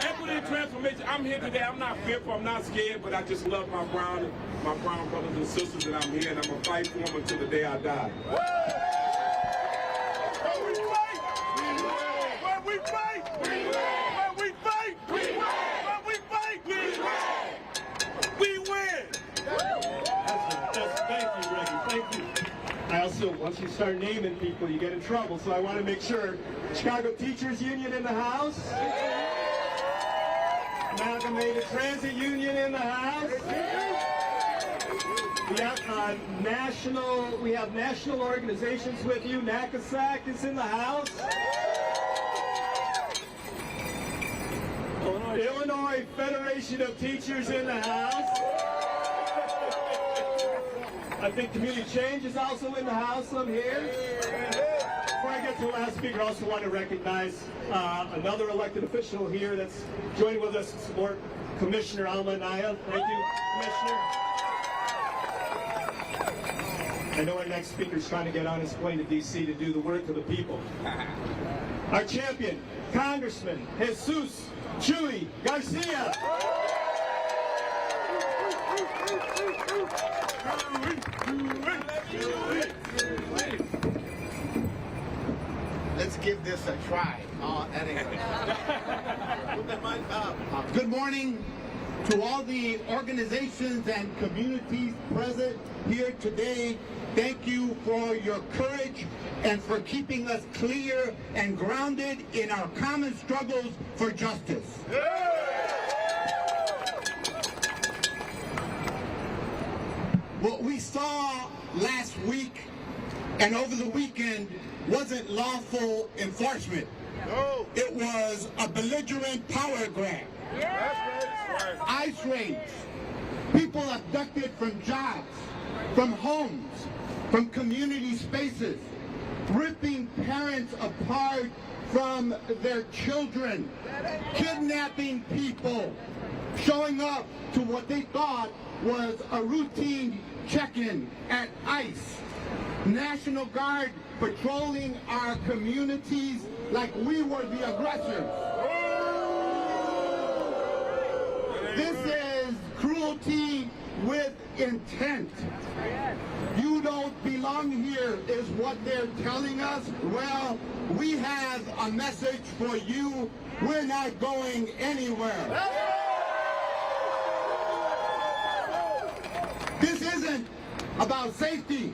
Equity and transformation. I'm here today. I'm not fearful. I'm not scared, but I just love my brown brothers and sisters, and I'm here, and I'm going to fight for them until the day I die. When we fight, we win. When we fight, we win. When we fight, we win. We win. Thank you, Reggie. Thank you. I also, once you start naming people, you get in trouble, so I want to make sure. Chicago Teachers Union in the house. Amalgamated Transit Union in the house. We have national organizations with you. NACASAC is in the house. Illinois Federation of Teachers in the house. I think Community Change is also in the house. I'm here. Before I get to the last speaker, I also want to recognize another elected official here that's joining with us to support Commissioner Alma Anaya. Thank you, Commissioner. I know our next speaker is trying to get on his plane to D.C. to do the work of the people. Our champion, Congressman Jesus Chuy Garcia. Let's give this a try. Good morning to all the organizations and communities present here today. Thank you for your courage and for keeping us clear and grounded in our common struggles for justice. What we saw last week and over the weekend wasn't lawful enforcement. No. It was a belligerent power grab. Yeah. ICE raids. People abducted from jobs, from homes, from community spaces, ripping parents apart from their children, kidnapping people, showing up to what they thought was a routine check-in at ICE. National Guard patrolling our communities like we were the aggressors. This is cruelty with intent. You don't belong here is what they're telling us. Well, we have a message for you. We're not going anywhere. This isn't about safety.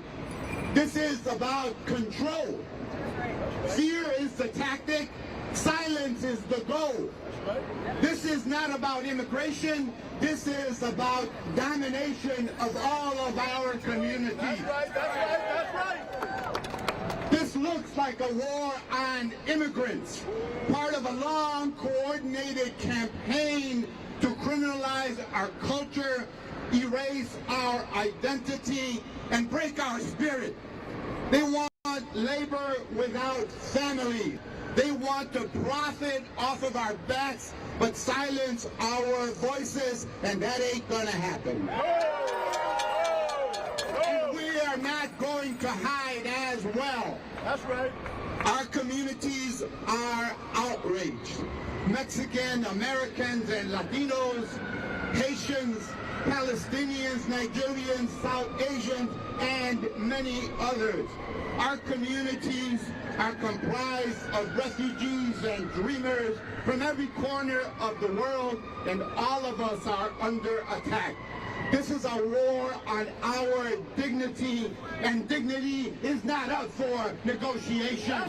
This is about control. the tactic, silence is the goal. This is not about immigration. This is about domination of all of our communities. That's right, that's right, that's right. This looks like a war on immigrants, part of a long, coordinated campaign to criminalize our culture, erase our identity, and break our spirit. They want labor without family. They want to profit off of our backs, but silence our voices, and that ain't gonna happen. And we are not going to hide as well. That's right. Our communities are outraged. Mexican, Americans, and Latinos, Haitians, Palestinians, Nigerians, South Asians, and many others. Our communities are comprised of refugees and dreamers from every corner of the world, and all of us are under attack. This is a war on our dignity, and dignity is not up for negotiation.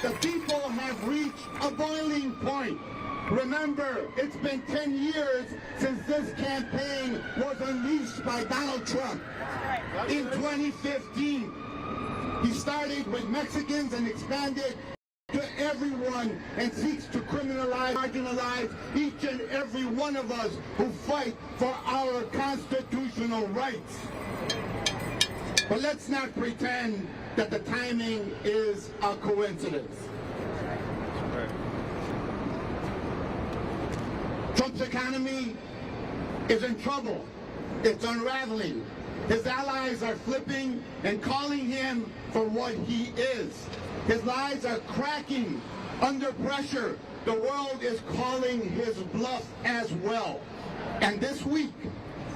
The people have reached a boiling point. Remember, it's been 10 years since this campaign was unleashed by Donald Trump. In 2015, he started with Mexicans and expanded to everyone and seeks to criminalize, marginalize each and every one of us who fight for our constitutional rights. But let's not pretend that the timing is a coincidence. Trump's economy is in trouble. It's unraveling. His allies are flipping and calling him for what he is. His lies are cracking under pressure. The world is calling his bluff as well. And this week,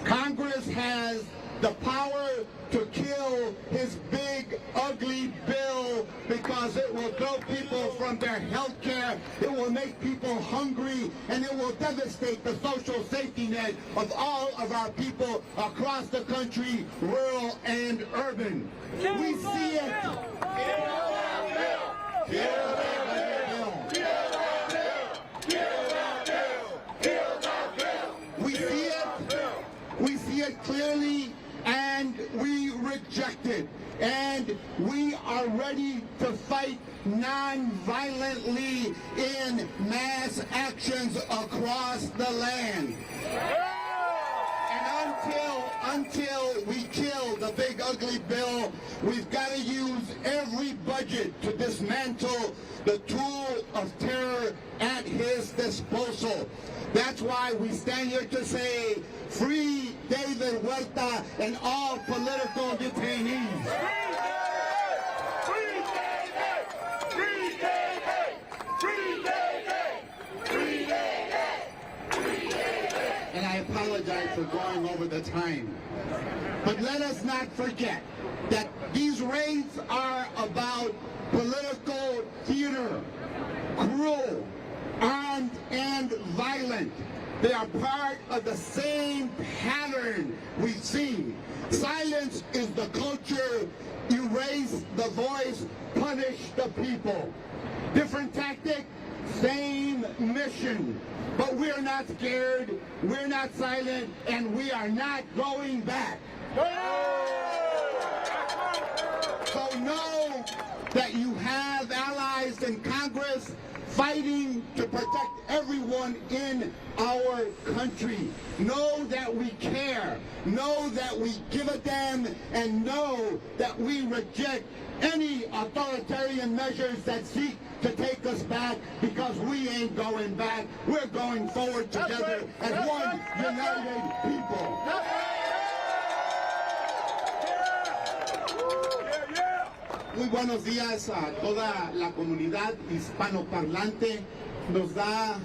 Congress has the power to kill his big, ugly bill because it will throw people from their health care, it will make people hungry, and it will devastate the social safety net of all of our people across the country, rural and urban. We see it. We see it clearly, and we reject it. And we are ready to fight non-violently in mass actions across the land. And until we kill the big ugly bill, we've got to use every budget to dismantle the tool of terror at his disposal. That's why we stand here to say, free David Huerta and all political detainees. Free David! Free David! Free David! Free David! Free David! And I apologize for going over the time. But let us not forget that these raids are about political theater, cruel, armed and violent. They are part of the same pattern we've seen. Silence is the culture, erase the voice, punish the people. Different tactic, same mission. But we're not scared, we're not silent, and we are not going back. So know that you have allies in Congress fighting to protect everyone in our country. Know that we care. Know that we give a damn, and know that we reject any authoritarian measures that seek to take us back, because we ain't going back. We're going forward together as one united people. Muy buenos días a toda la comunidad hispanoparlante. Nos da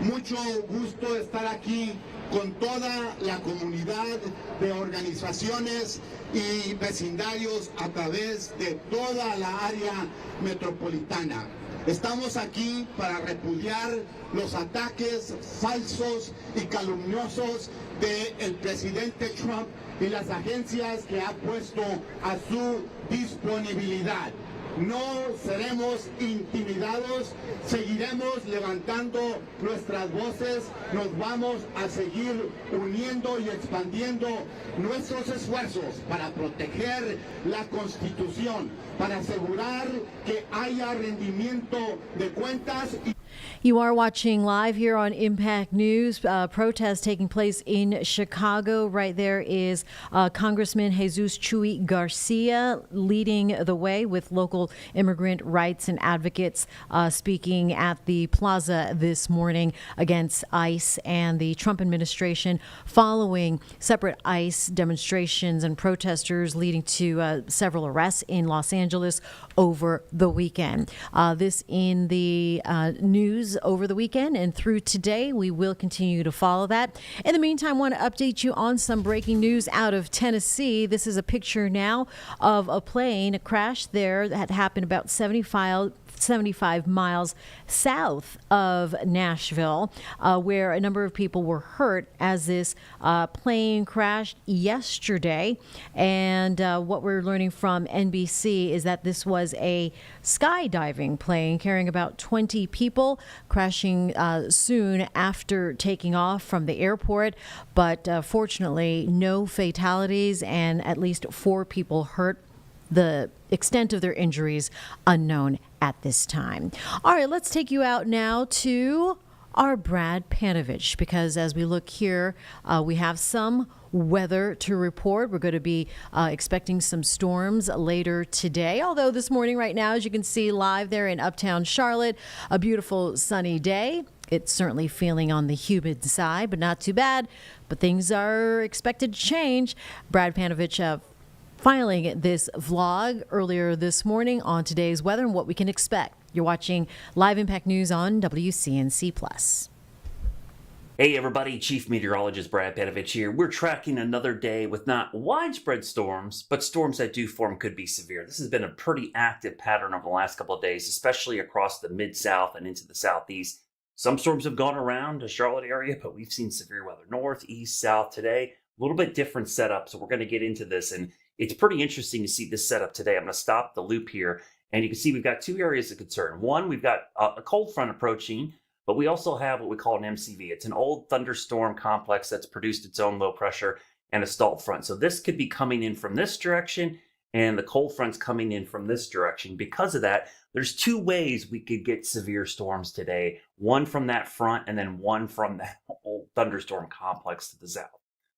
mucho gusto estar aquí con toda la comunidad de organizaciones y vecindarios a través de toda la área metropolitana. Estamos aquí para repudiar los ataques falsos y calumniosos del presidente Trump y las agencias que ha puesto a su disponibilidad. No seremos intimidados, seguiremos levantando nuestras voces, nos vamos a seguir uniendo y expandiendo nuestros esfuerzos para proteger la Constitución, para asegurar que haya rendimiento de cuentas. You are watching live here on Impact News. Protests taking place in Chicago. Right there is Congressman Jesus Chuy Garcia leading the way with local immigrant rights and advocates speaking at the plaza this morning against ICE and the Trump administration following separate ICE demonstrations and protesters leading to several arrests in Los Angeles over the weekend. This in the news over the weekend and through today. We will continue to follow that. In the meantime, I want to update you on some breaking news out of Tennessee. This is a picture now of a plane, a crash there that happened about 75 miles south of Nashville, where a number of people were hurt as this plane crashed yesterday. And what we're learning from NBC is that this was a skydiving plane carrying about 20 people, crashing soon after taking off from the airport. But fortunately, no fatalities and at least 4 people hurt. The extent of their injuries unknown at this time. All right, let's take you out now to our Brad Panovich, because as we look here, we have some weather to report. We're going to be expecting some storms later today. Although this morning right now, as you can see live there in uptown Charlotte, a beautiful sunny day. It's certainly feeling on the humid side, but not too bad. But things are expected to change. Brad Panovich filing this vlog earlier this morning on today's weather and what we can expect. You're watching Live Impact News on WCNC+. Hey everybody, Chief Meteorologist Brad Panovich here. We're tracking another day with not widespread storms, but storms that do form could be severe. This has been a pretty active pattern over the last couple of days, especially across the Mid-South and into the Southeast. Some storms have gone around the Charlotte area, but we've seen severe weather north, east, south today. A little bit different setup, so we're going to get into this, and it's pretty interesting to see this setup today. I'm going to stop the loop here, and you can see we've got 2 areas of concern. One, we've got a cold front approaching, but we also have what we call an MCV. It's an old thunderstorm complex that's produced its own low pressure and a stalled front. So this could be coming in from this direction, and the cold front's coming in from this direction. Because of that, there's 2 ways we could get severe storms today. One from that front, and then one from that old thunderstorm complex to the south.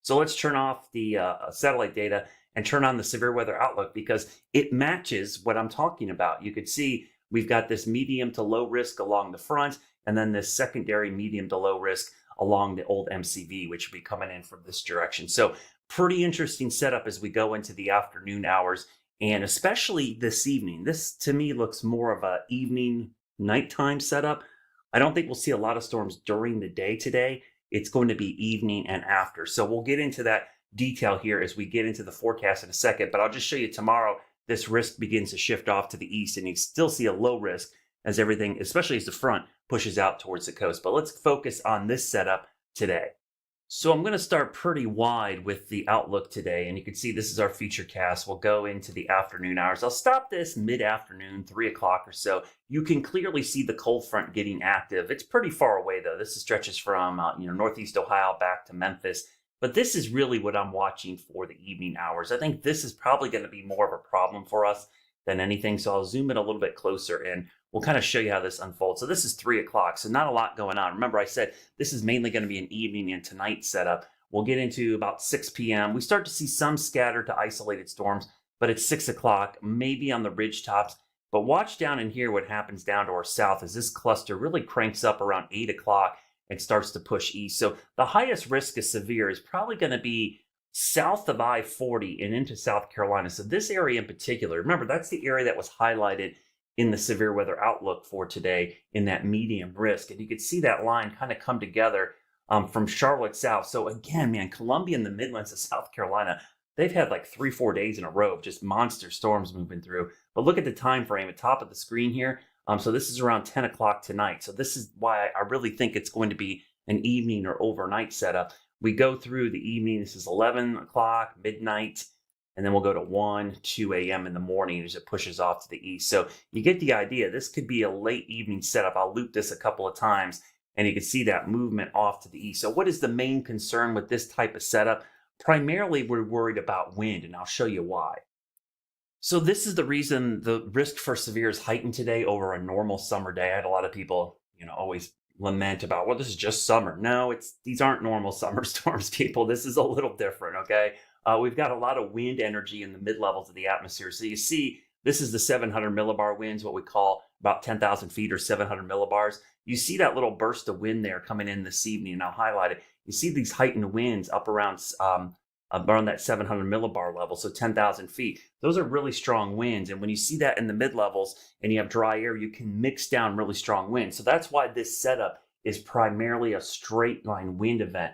So let's turn off the satellite data and turn on the severe weather outlook, because it matches what I'm talking about. You could see we've got this medium to low risk along the front, and then this secondary medium to low risk along the old MCV, which will be coming in from this direction. So pretty interesting setup as we go into the afternoon hours, and especially this evening. This to me looks more of a evening nighttime setup. I don't think we'll see a lot of storms during the day today. It's going to be evening and after. So we'll get into that detail here as we get into the forecast in a second, but I'll just show you tomorrow this risk begins to shift off to the east, and you still see a low risk as everything, especially as the front pushes out towards the coast. But let's focus on this setup today. So I'm going to start pretty wide with the outlook today, and you can see this is our future cast. We'll go into the afternoon hours. I'll stop this mid-afternoon, 3 o'clock or so. You can clearly see the cold front getting active. It's pretty far away though. This stretches from northeast Ohio back to Memphis. But this is really what I'm watching for the evening hours. I think this is probably going to be more of a problem for us than anything. So I'll zoom in a little bit closer and we'll kind of show you how this unfolds. So this is 3 o'clock, so not a lot going on. Remember, I said this is mainly going to be an evening and tonight setup. We'll get into about 6 p.m. We start to see some scattered to isolated storms, but it's 6 o'clock, maybe on the ridge tops. But watch down in here what happens down to our south as this cluster really cranks up around 8 o'clock and starts to push east. So the highest risk of severe is probably going to be south of I-40 and into South Carolina. So this area in particular, remember, that's the area that was highlighted in the severe weather outlook for today in that medium risk. And you could see that line kind of come together from Charlotte south. So again, man, Columbia and the Midlands of South Carolina, they've had like 3-4 days in a row of just monster storms moving through. But look at the time frame at top of the screen here. So this is around 10 o'clock tonight. So this is why I really think it's going to be an evening or overnight setup. We go through the evening. This is 11 o'clock, midnight, and then we'll go to 1, 2 a.m. in the morning as it pushes off to the east. So you get the idea. This could be a late evening setup. I'll loop this a couple of times, and you can see that movement off to the east. So what is the main concern with this type of setup? Primarily, we're worried about wind, and I'll show you why. So this is the reason the risk for severe is heightened today over a normal summer day. I had a lot of people, always lament about, well, this is just summer. No, these aren't normal summer storms, people. This is a little different, okay? We've got a lot of wind energy in the mid-levels of the atmosphere. So you see, this is the 700 millibar winds, what we call about 10,000 feet or 700 millibars. You see that little burst of wind there coming in this evening, and I'll highlight it. You see these heightened winds up around that 700 millibar level, so 10,000 feet. Those are really strong winds, and when you see that in the mid-levels and you have dry air, you can mix down really strong winds. So that's why this setup is primarily a straight line wind event.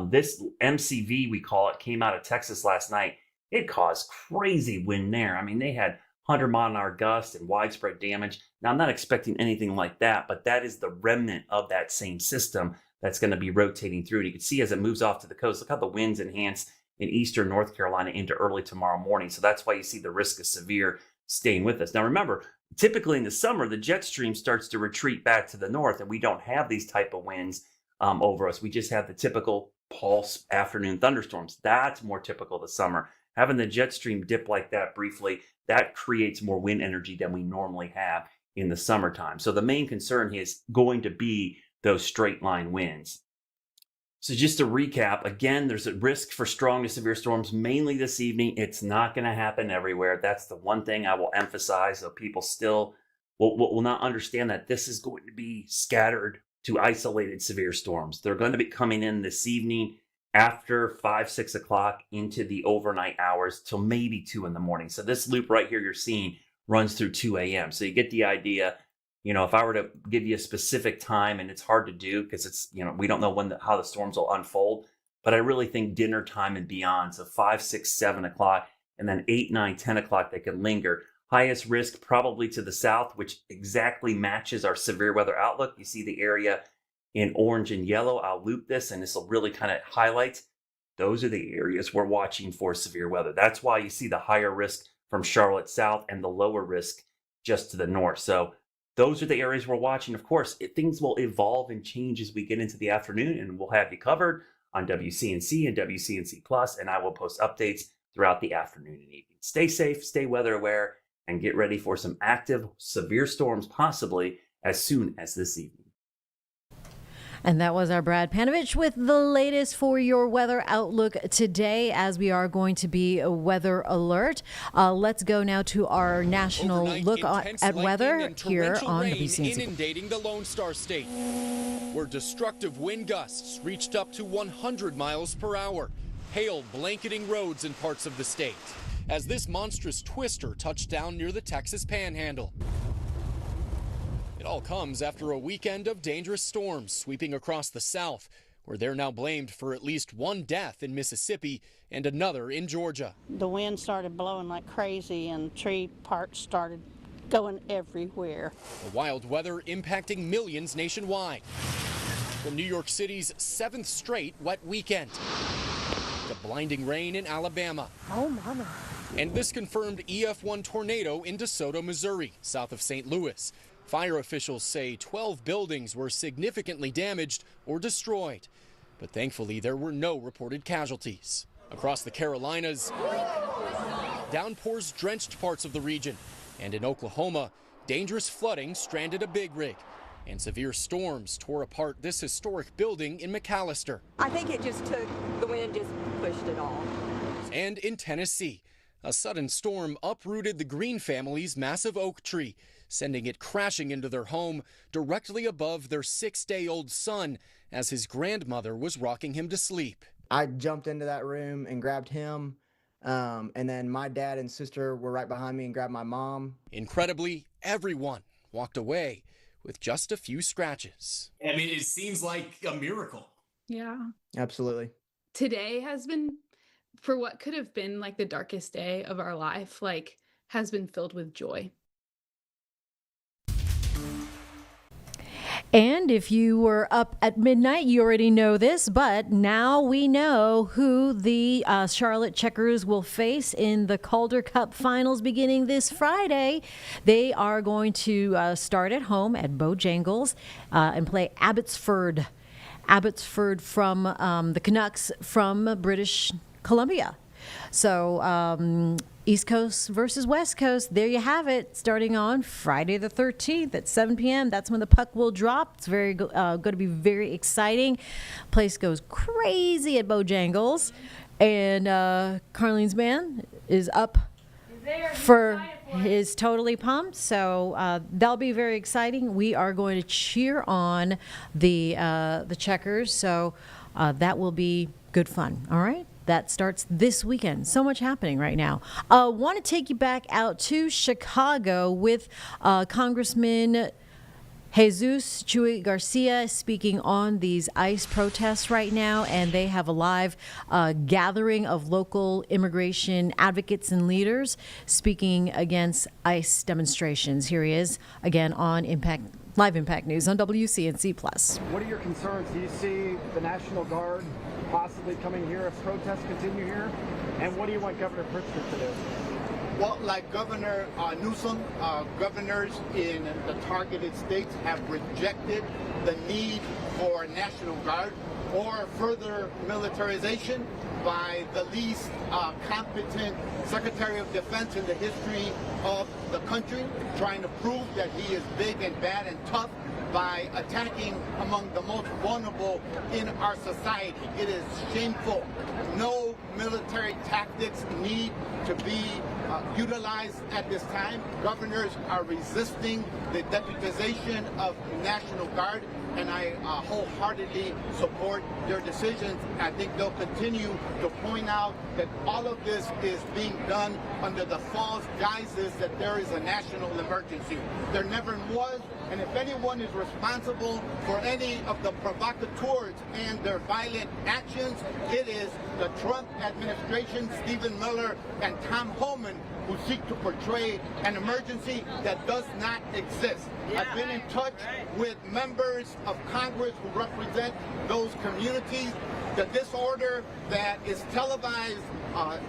This MCV, we call it, came out of Texas last night. It caused crazy wind there. I mean, they had 100-mile-an-hour gusts and widespread damage. Now, I'm not expecting anything like that, but that is the remnant of that same system that's going to be rotating through. And you can see as it moves off to the coast, look how the winds enhance in eastern North Carolina into early tomorrow morning. So that's why you see the risk of severe staying with us. Now, remember, typically in the summer, the jet stream starts to retreat back to the north, and we don't have these type of winds over us. We just have the typical pulse afternoon thunderstorms. That's more typical of the summer. Having the jet stream dip like that briefly, that creates more wind energy than we normally have in the summertime. So the main concern is going to be those straight line winds. So just to recap, again, there's a risk for strong to severe storms, mainly this evening. It's not going to happen everywhere. That's the one thing I will emphasize, so people still will not understand that this is going to be scattered to isolated severe storms. They're going to be coming in this evening after 5, 6 o'clock into the overnight hours till maybe 2 in the morning. So this loop right here you're seeing runs through 2 a.m. So you get the idea. If I were to give you a specific time, and it's hard to do because it's, we don't know how the storms will unfold, but I really think dinner time and beyond. So 5, 6, 7 o'clock, and then 8, 9, 10 o'clock, they can linger. Highest risk probably to the south, which exactly matches our severe weather outlook. You see the area in orange and yellow. I'll loop this, and this will really kind of highlight. Those are the areas we're watching for severe weather. That's why you see the higher risk from Charlotte south and the lower risk just to the north. So those are the areas we're watching. Of course, things will evolve and change as we get into the afternoon, and we'll have you covered on WCNC and WCNC Plus, and I will post updates throughout the afternoon and evening. Stay safe, stay weather aware, and get ready for some active, severe storms possibly as soon as this evening. And that was our Brad Panovich with the latest for your weather outlook today, as we are going to be a weather alert. Let's go now to our national Overnight, look at weather here on WCNC. Inundating the Lone Star State, where destructive wind gusts reached up to 100 miles per hour. Hail blanketing roads in parts of the state as this monstrous twister touched down near the Texas Panhandle. It all comes after a weekend of dangerous storms sweeping across the South, where they're now blamed for at least one death in Mississippi and another in Georgia. The wind started blowing like crazy and tree parts started going everywhere. The wild weather impacting millions nationwide. From New York City's 7th straight wet weekend to blinding rain in Alabama. Oh, mama. And this confirmed EF1 tornado in DeSoto, Missouri, south of St. Louis. Fire officials say 12 buildings were significantly damaged or destroyed, but thankfully there were no reported casualties. Across the Carolinas, downpours drenched parts of the region, and in Oklahoma, dangerous flooding stranded a big rig, and severe storms tore apart this historic building in McAllister. I think it just took, the wind just pushed it all. And in Tennessee, a sudden storm uprooted the Green family's massive oak tree, sending it crashing into their home directly above their 6-day-old son as his grandmother was rocking him to sleep. I jumped into that room and grabbed him, and then my dad and sister were right behind me and grabbed my mom. Incredibly, everyone walked away with just a few scratches. I mean, it seems like a miracle. Yeah. Absolutely. Today has been, for what could have been like the darkest day of our life, has been filled with joy. And if you were up at midnight, you already know this, but now we know who the Charlotte Checkers will face in the Calder Cup Finals beginning this Friday. They are going to start at home at Bojangles and play Abbotsford. Abbotsford from the Canucks from British Columbia. So East Coast versus West Coast, there you have it, starting on Friday the 13th at 7 p.m. That's when the puck will drop. It's going to be very exciting. Place goes crazy at Bojangles. And Carlene's man is up is totally pumped. So that'll be very exciting. We are going to cheer on the Checkers. So that will be good fun. All right. That starts this weekend. So much happening right now. Want to take you back out to Chicago with Congressman Jesus Chuy Garcia speaking on these ICE protests right now, and they have a live gathering of local immigration advocates and leaders speaking against ICE demonstrations. Here he is again on Live Impact News on WCNC Plus. What are your concerns? Do you see the National Guard possibly coming here if protests continue here? And what do you want Governor Pritzker to do? Well, like Governor Newsom, governors in the targeted states have rejected the need for National Guard or further militarization by the least competent Secretary of Defense in the history of the country, trying to prove that he is big and bad and tough by attacking among the most vulnerable in our society. It is shameful. No military tactics need to be utilized at this time. Governors are resisting the deputization of National Guard, and I wholeheartedly support their decisions. I think they'll continue to point out that all of this is being done under the false guises that there is a national emergency. There never was, and if anyone is responsible for any of the provocateurs and their violent actions, it is the Trump administration, Stephen Miller and Tom Homan, who seek to portray an emergency that does not exist. I've been in touch with members of Congress who represent those communities. The disorder that is televised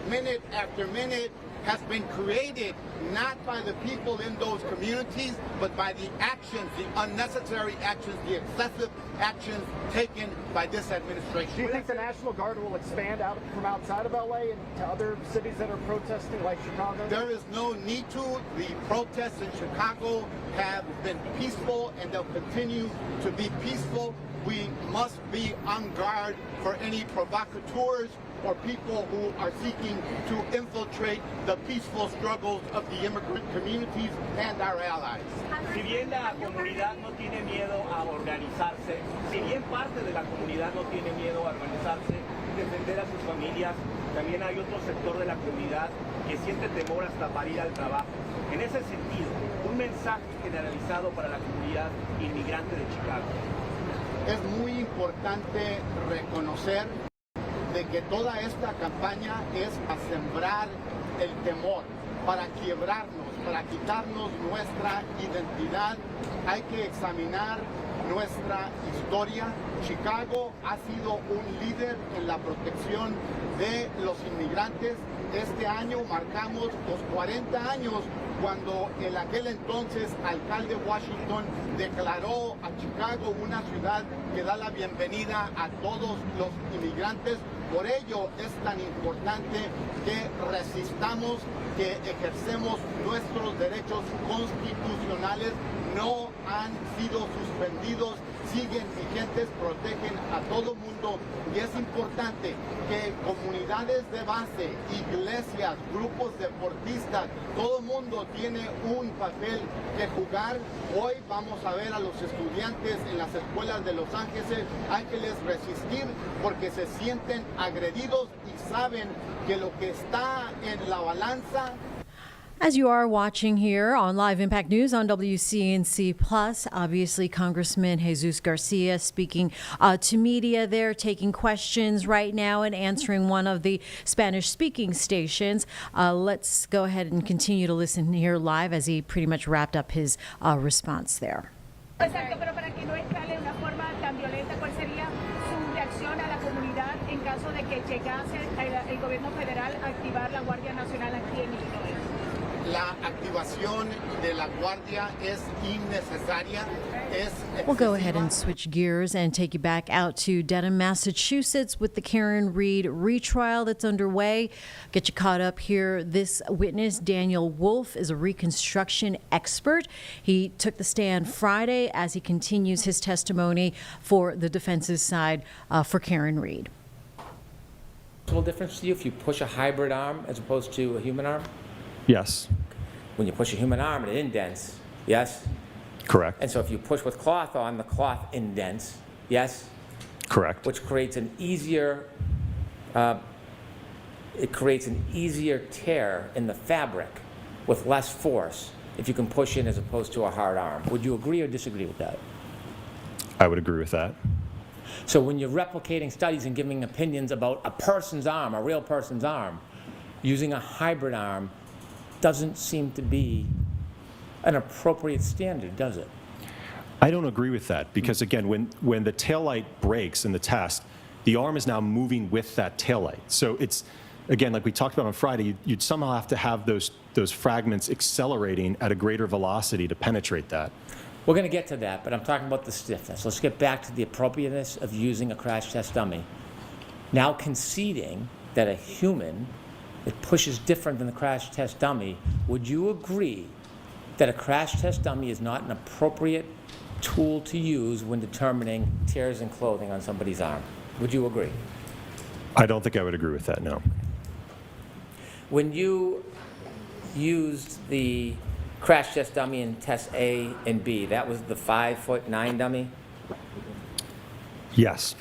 minute after minute has been created not by the people in those communities, but by the actions, the unnecessary actions, the excessive actions taken by this administration. Do you think the National Guard will expand out from outside of LA and to other cities that are protesting, like Chicago? There is no need to. The protests in Chicago have been peaceful, and they'll continue to be peaceful. We must be on guard for any provocateurs or people who are seeking to infiltrate the peaceful struggles of the immigrant communities and our allies. Si bien la comunidad no tiene miedo a organizarse, si bien parte de la comunidad no tiene miedo a organizarse, defender a sus familias, también hay otro sector de la comunidad que siente temor hasta para ir al trabajo. En ese sentido, un mensaje generalizado para la comunidad inmigrante de Chicago. Es muy importante reconocer de que toda esta campaña es a sembrar el temor, para quiebrarnos, para quitarnos nuestra identidad. Hay que examinar nuestra historia. Chicago ha sido un líder en la protección de los inmigrantes. Este año marcamos los 40 años cuando el aquel entonces alcalde Washington declaró a Chicago una ciudad que da la bienvenida a todos los inmigrantes. Por ello es tan importante que resistamos, que ejercemos nuestros derechos constitucionales. No han sido suspendidos, siguen vigentes, protegen a todo mundo, y es importante que comunidades de base, iglesias, grupos deportistas, todo mundo tiene un papel que jugar. Hoy vamos a ver a los estudiantes en las escuelas de Los Ángeles. Hay que les resistir porque se sienten agredidos y saben que lo que está en la balanza. As you are watching here on Live Impact News on WCNC Plus, obviously Congressman Jesus Garcia speaking to media there, taking questions right now and answering one of the Spanish-speaking stations. Let's go ahead and continue to listen here live as he pretty much wrapped up his response there. Exacto, pero para que no escale de una forma tan violenta, ¿cuál sería su reacción a la comunidad en caso de que llegase el gobierno federal a activar la Guardia Nacional aquí en Illinois? La activación de la guardia es innecesaria. We'll go ahead and switch gears and take you back out to Dedham, Massachusetts with the Karen Reed retrial that's underway. Get you caught up here. This witness, Daniel Wolf, is a reconstruction expert. He took the stand Friday as he continues his testimony for the defense's side for Karen Reed. Difference to you if you push a hybrid arm as opposed to a human arm? Yes. When you push a human arm, it indents, yes? Correct. And so if you push with cloth on, the cloth indents, yes? Correct. Which creates an easier, tear in the fabric with less force if you can push in as opposed to a hard arm. Would you agree or disagree with that? I would agree with that. So when you're replicating studies and giving opinions about a person's arm, a real person's arm, using a hybrid arm doesn't seem to be an appropriate standard, does it? I don't agree with that because, again, when the taillight breaks in the test, the arm is now moving with that taillight. So it's, again, like we talked about on Friday, you'd somehow have to have those fragments accelerating at a greater velocity to penetrate that. We're going to get to that, but I'm talking about the stiffness. Let's get back to the appropriateness of using a crash test dummy. Now conceding that a human that pushes different than the crash test dummy, would you agree that a crash test dummy is not an appropriate tool to use when determining tears in clothing on somebody's arm? Would you agree? I don't think I would agree with that, no. When you used the crash test dummy in test A and B, that was the 5'9" dummy? Yes.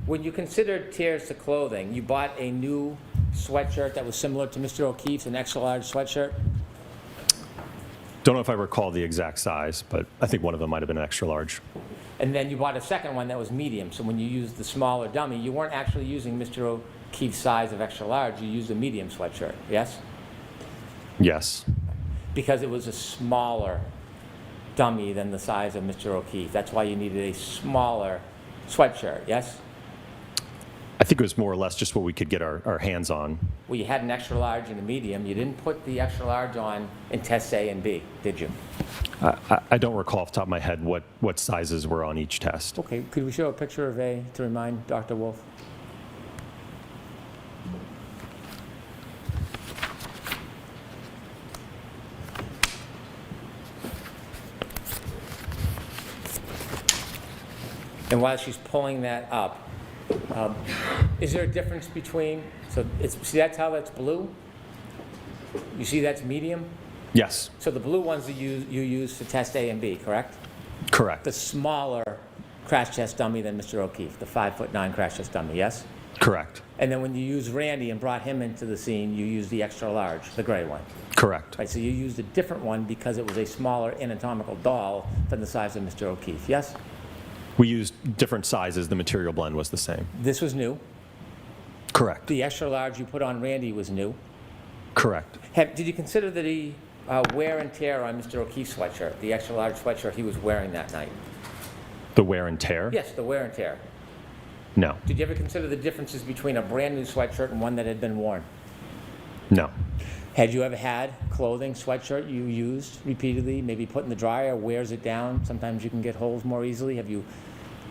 When you considered tears to clothing, you bought a new sweatshirt that was similar to Mr. O'Keefe's, an extra large sweatshirt? Don't know if I recall the exact size, but I think one of them might have been an extra large. And then you bought a second one that was medium. So when you used the smaller dummy, you weren't actually using Mr. O'Keefe's size of extra large. You used a medium sweatshirt, yes? Yes. Because it was a smaller dummy than the size of Mr. O'Keefe. That's why you needed a smaller sweatshirt, yes? I think it was more or less just what we could get our hands on. Well, you had an extra large and a medium. You didn't put the extra large on in tests A and B, did you? I don't recall off the top of my head what sizes were on each test. Okay, could we show a picture of A to remind Dr. Wolf? And while she's pulling that up, is there a difference between, so see that towel that's blue? You see that's medium? Yes. So the blue ones that you use for test A and B, correct? Correct. The smaller crash test dummy than Mr. O'Keefe, the 5'9" crash test dummy, yes? Correct. And then when you used Randy and brought him into the scene, you used the extra large, the gray one. Correct. Right, so you used a different one because it was a smaller anatomical doll than the size of Mr. O'Keefe, yes? We used different sizes. The material blend was the same. This was new. Correct. The extra large you put on Randy was new. Correct. Did you consider the wear and tear on Mr. O'Keefe's sweatshirt, the extra large sweatshirt he was wearing that night? The wear and tear? Yes, the wear and tear. No. Did you ever consider the differences between a brand new sweatshirt and one that had been worn? No. Had you ever had clothing, sweatshirt you used repeatedly, maybe put in the dryer, wears it down? Sometimes you can get holes more easily.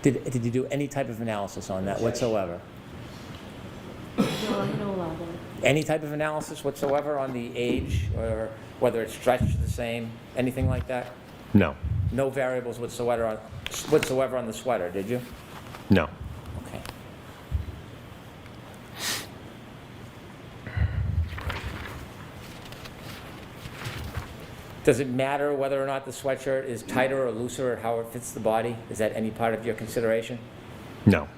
Did you do any type of analysis on that whatsoever? No, I know a lot of it. Any type of analysis whatsoever on the age or whether it's stretched the same, anything like that? No. No variables whatsoever on the sweater, did you? No. Okay. Does it matter whether or not the sweatshirt is tighter or looser or how it fits the body? Is that any part of your consideration? No.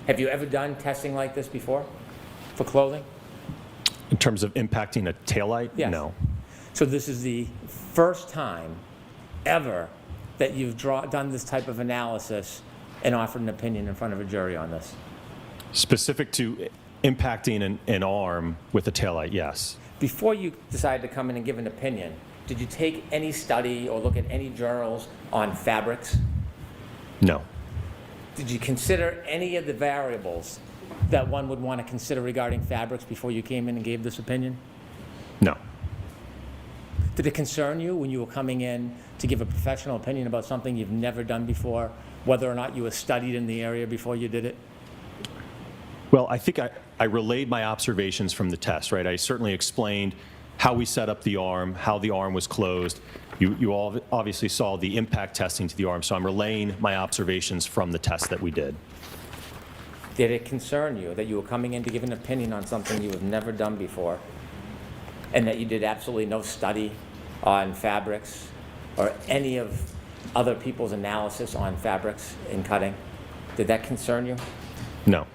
Have you ever done testing like this before for clothing? In terms of impacting a taillight? Yes. No. So this is the first time ever that you've done this type of analysis and offered an opinion in front of a jury on this? Specific to impacting an arm with a taillight, yes. Before you decided to come in and give an opinion, did you take any study or look at any journals on fabrics? No. Did you consider any of the variables that one would want to consider regarding fabrics before you came in and gave this opinion? No. Did it concern you when you were coming in to give a professional opinion about something you've never done before, whether or not you were studied in the area before you did it? Well, I think I relayed my observations from the test, right? I certainly explained how we set up the arm, how the arm was closed. You all obviously saw the impact testing to the arm, so I'm relaying my observations from the test that we did. Did it concern you that you were coming in to give an opinion on something you have never done before, and that you did absolutely no study on fabrics or any of other people's analysis on fabrics in cutting? Did that concern you? No.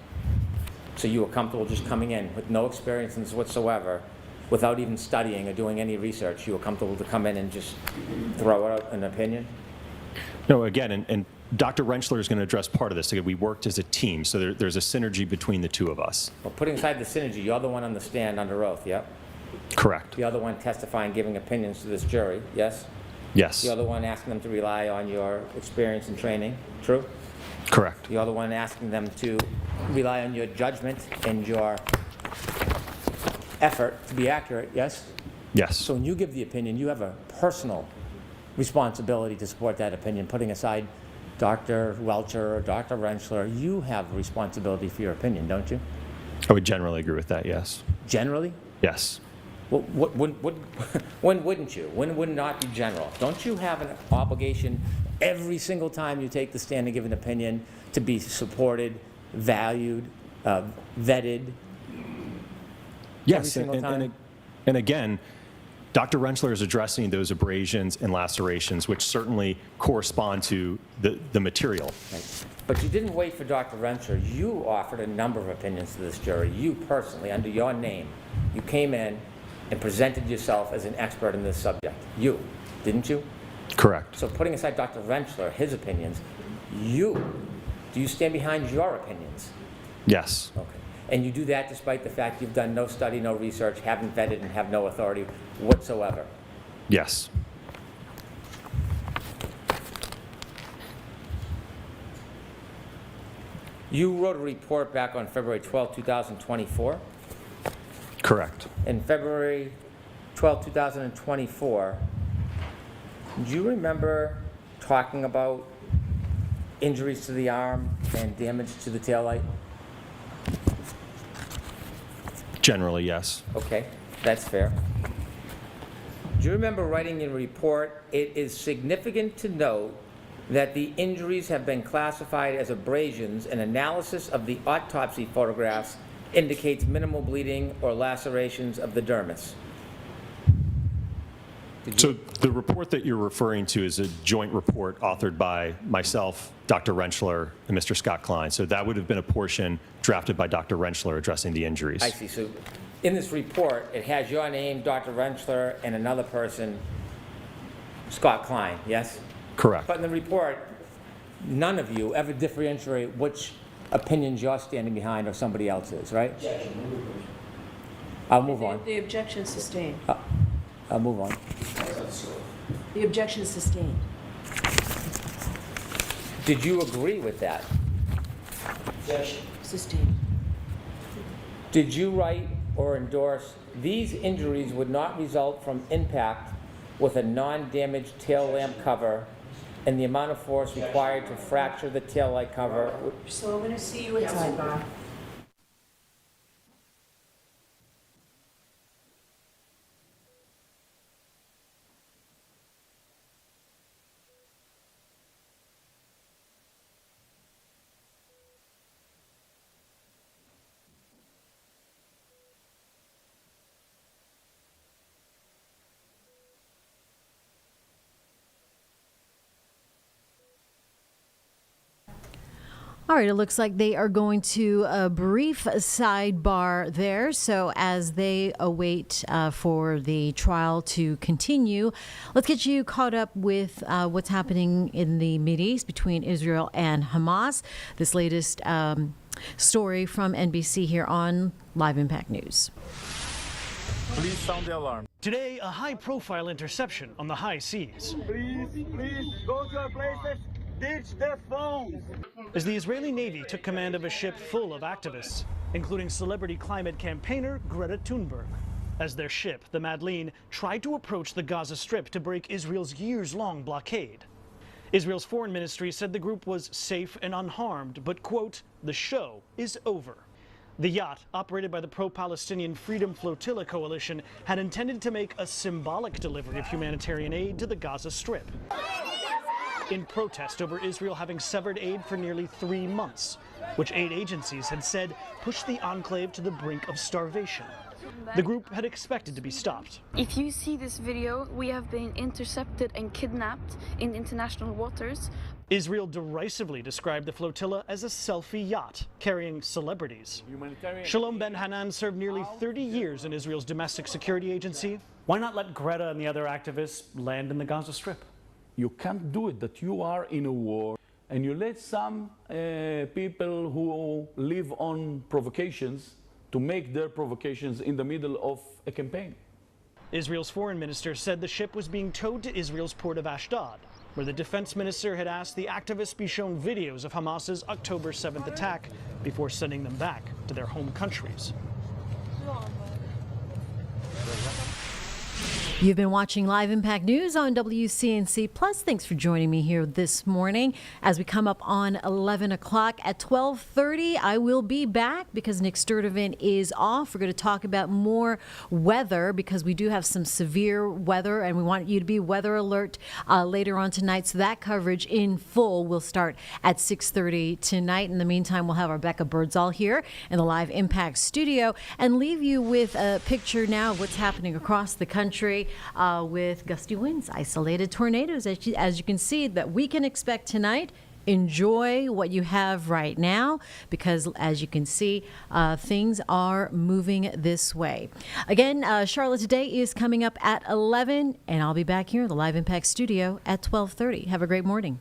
So you were comfortable just coming in with no experience in this whatsoever, without even studying or doing any research? You were comfortable to come in and just throw out an opinion? No, again, and Dr. Rentschler is going to address part of this. Again, we worked as a team, so there's a synergy between the two of us. Well, putting aside the synergy, you're the one on the stand under oath, yep? Correct. You're the one testifying, giving opinions to this jury, yes? Yes. You're the one asking them to rely on your experience and training, true? Correct. You're the one asking them to rely on your judgment and your effort to be accurate, yes? Yes. So when you give the opinion, you have a personal responsibility to support that opinion. Putting aside Dr. Welcher or Dr. Rentschler, you have a responsibility for your opinion, don't you? I would generally agree with that, yes. Generally? Yes. Well, when wouldn't you? When would it not be general? Don't you have an obligation every single time you take the stand and give an opinion to be supported, valued, vetted? Yes, and again, Dr. Rentschler is addressing those abrasions and lacerations, which certainly correspond to the material. Right. But you didn't wait for Dr. Rentschler. You offered a number of opinions to this jury. You personally, under your name, you came in and presented yourself as an expert in this subject. You, didn't you? Correct. So putting aside Dr. Rentschler, his opinions, do you stand behind your opinions? Yes. Okay. And you do that despite the fact you've done no study, no research, haven't vetted, and have no authority whatsoever? Yes. You wrote a report back on February 12, 2024? Correct. In February 12, 2024, do you remember talking about injuries to the arm and damage to the taillight? Generally, yes. Okay, that's fair. Do you remember writing in a report, it is significant to note that the injuries have been classified as abrasions and analysis of the autopsy photographs indicates minimal bleeding or lacerations of the dermis? So the report that you're referring to is a joint report authored by myself, Dr. Rentschler, and Mr. Scott Klein. So that would have been a portion drafted by Dr. Rentschler addressing the injuries. I see. So in this report, it has your name, Dr. Rentschler, and another person, Scott Klein, yes? Correct. But in the report, none of you ever differentiate which opinions you're standing behind or somebody else's, right? I'll move on. The objection is sustained. I'll move on. The objection is sustained. Did you agree with that? Objection. Sustained. Did you write or endorse these injuries would not result from impact with a non-damaged tail lamp cover and the amount of force required to fracture the tail light cover? So I'm going to see you at sidebar. All right, it looks like they are going to a brief sidebar there. So as they await for the trial to continue, let's get you caught up with what's happening in the Mideast between Israel and Hamas. This latest story from NBC here on Live Impact News. Please sound the alarm. Today, a high-profile interception on the high seas. Please go to your places. Ditch their phones. As the Israeli Navy took command of a ship full of activists, including celebrity climate campaigner Greta Thunberg. As their ship, the Madeleine, tried to approach the Gaza Strip to break Israel's years-long blockade. Israel's foreign ministry said the group was safe and unharmed, but, quote, the show is over. The yacht, operated by the pro-Palestinian Freedom Flotilla Coalition, had intended to make a symbolic delivery of humanitarian aid to the Gaza Strip, in protest over Israel having severed aid for nearly 3 months, which aid agencies had said pushed the enclave to the brink of starvation. The group had expected to be stopped. If you see this video, we have been intercepted and kidnapped in international waters. Israel derisively described the flotilla as a selfie yacht carrying celebrities. Shalom Ben Hanan served nearly 30 years in Israel's domestic security agency. Why not let Greta and the other activists land in the Gaza Strip? You can't do it, that you are in a war and you let some people who live on provocations to make their provocations in the middle of a campaign. Israel's foreign minister said the ship was being towed to Israel's port of Ashdod, where the defense minister had asked the activists be shown videos of Hamas's October 7th attack before sending them back to their home countries. You've been watching Live Impact News on WCNC Plus. Thanks for joining me here this morning. As we come up on 11 o'clock at 12:30, I will be back because Nick Sturdivant is off. We're going to talk about more weather because we do have some severe weather and we want you to be weather alert later on tonight. So that coverage in full will start at 6:30 tonight. In the meantime, we'll have our Becca Birdsall here in the Live Impact studio and leave you with a picture now of what's happening across the country. With gusty winds, isolated tornadoes, as you can see, that we can expect tonight. Enjoy what you have right now because, as you can see, things are moving this way. Again, Charlotte Today is coming up at 11, and I'll be back here in the Live Impact studio at 12:30. Have a great morning.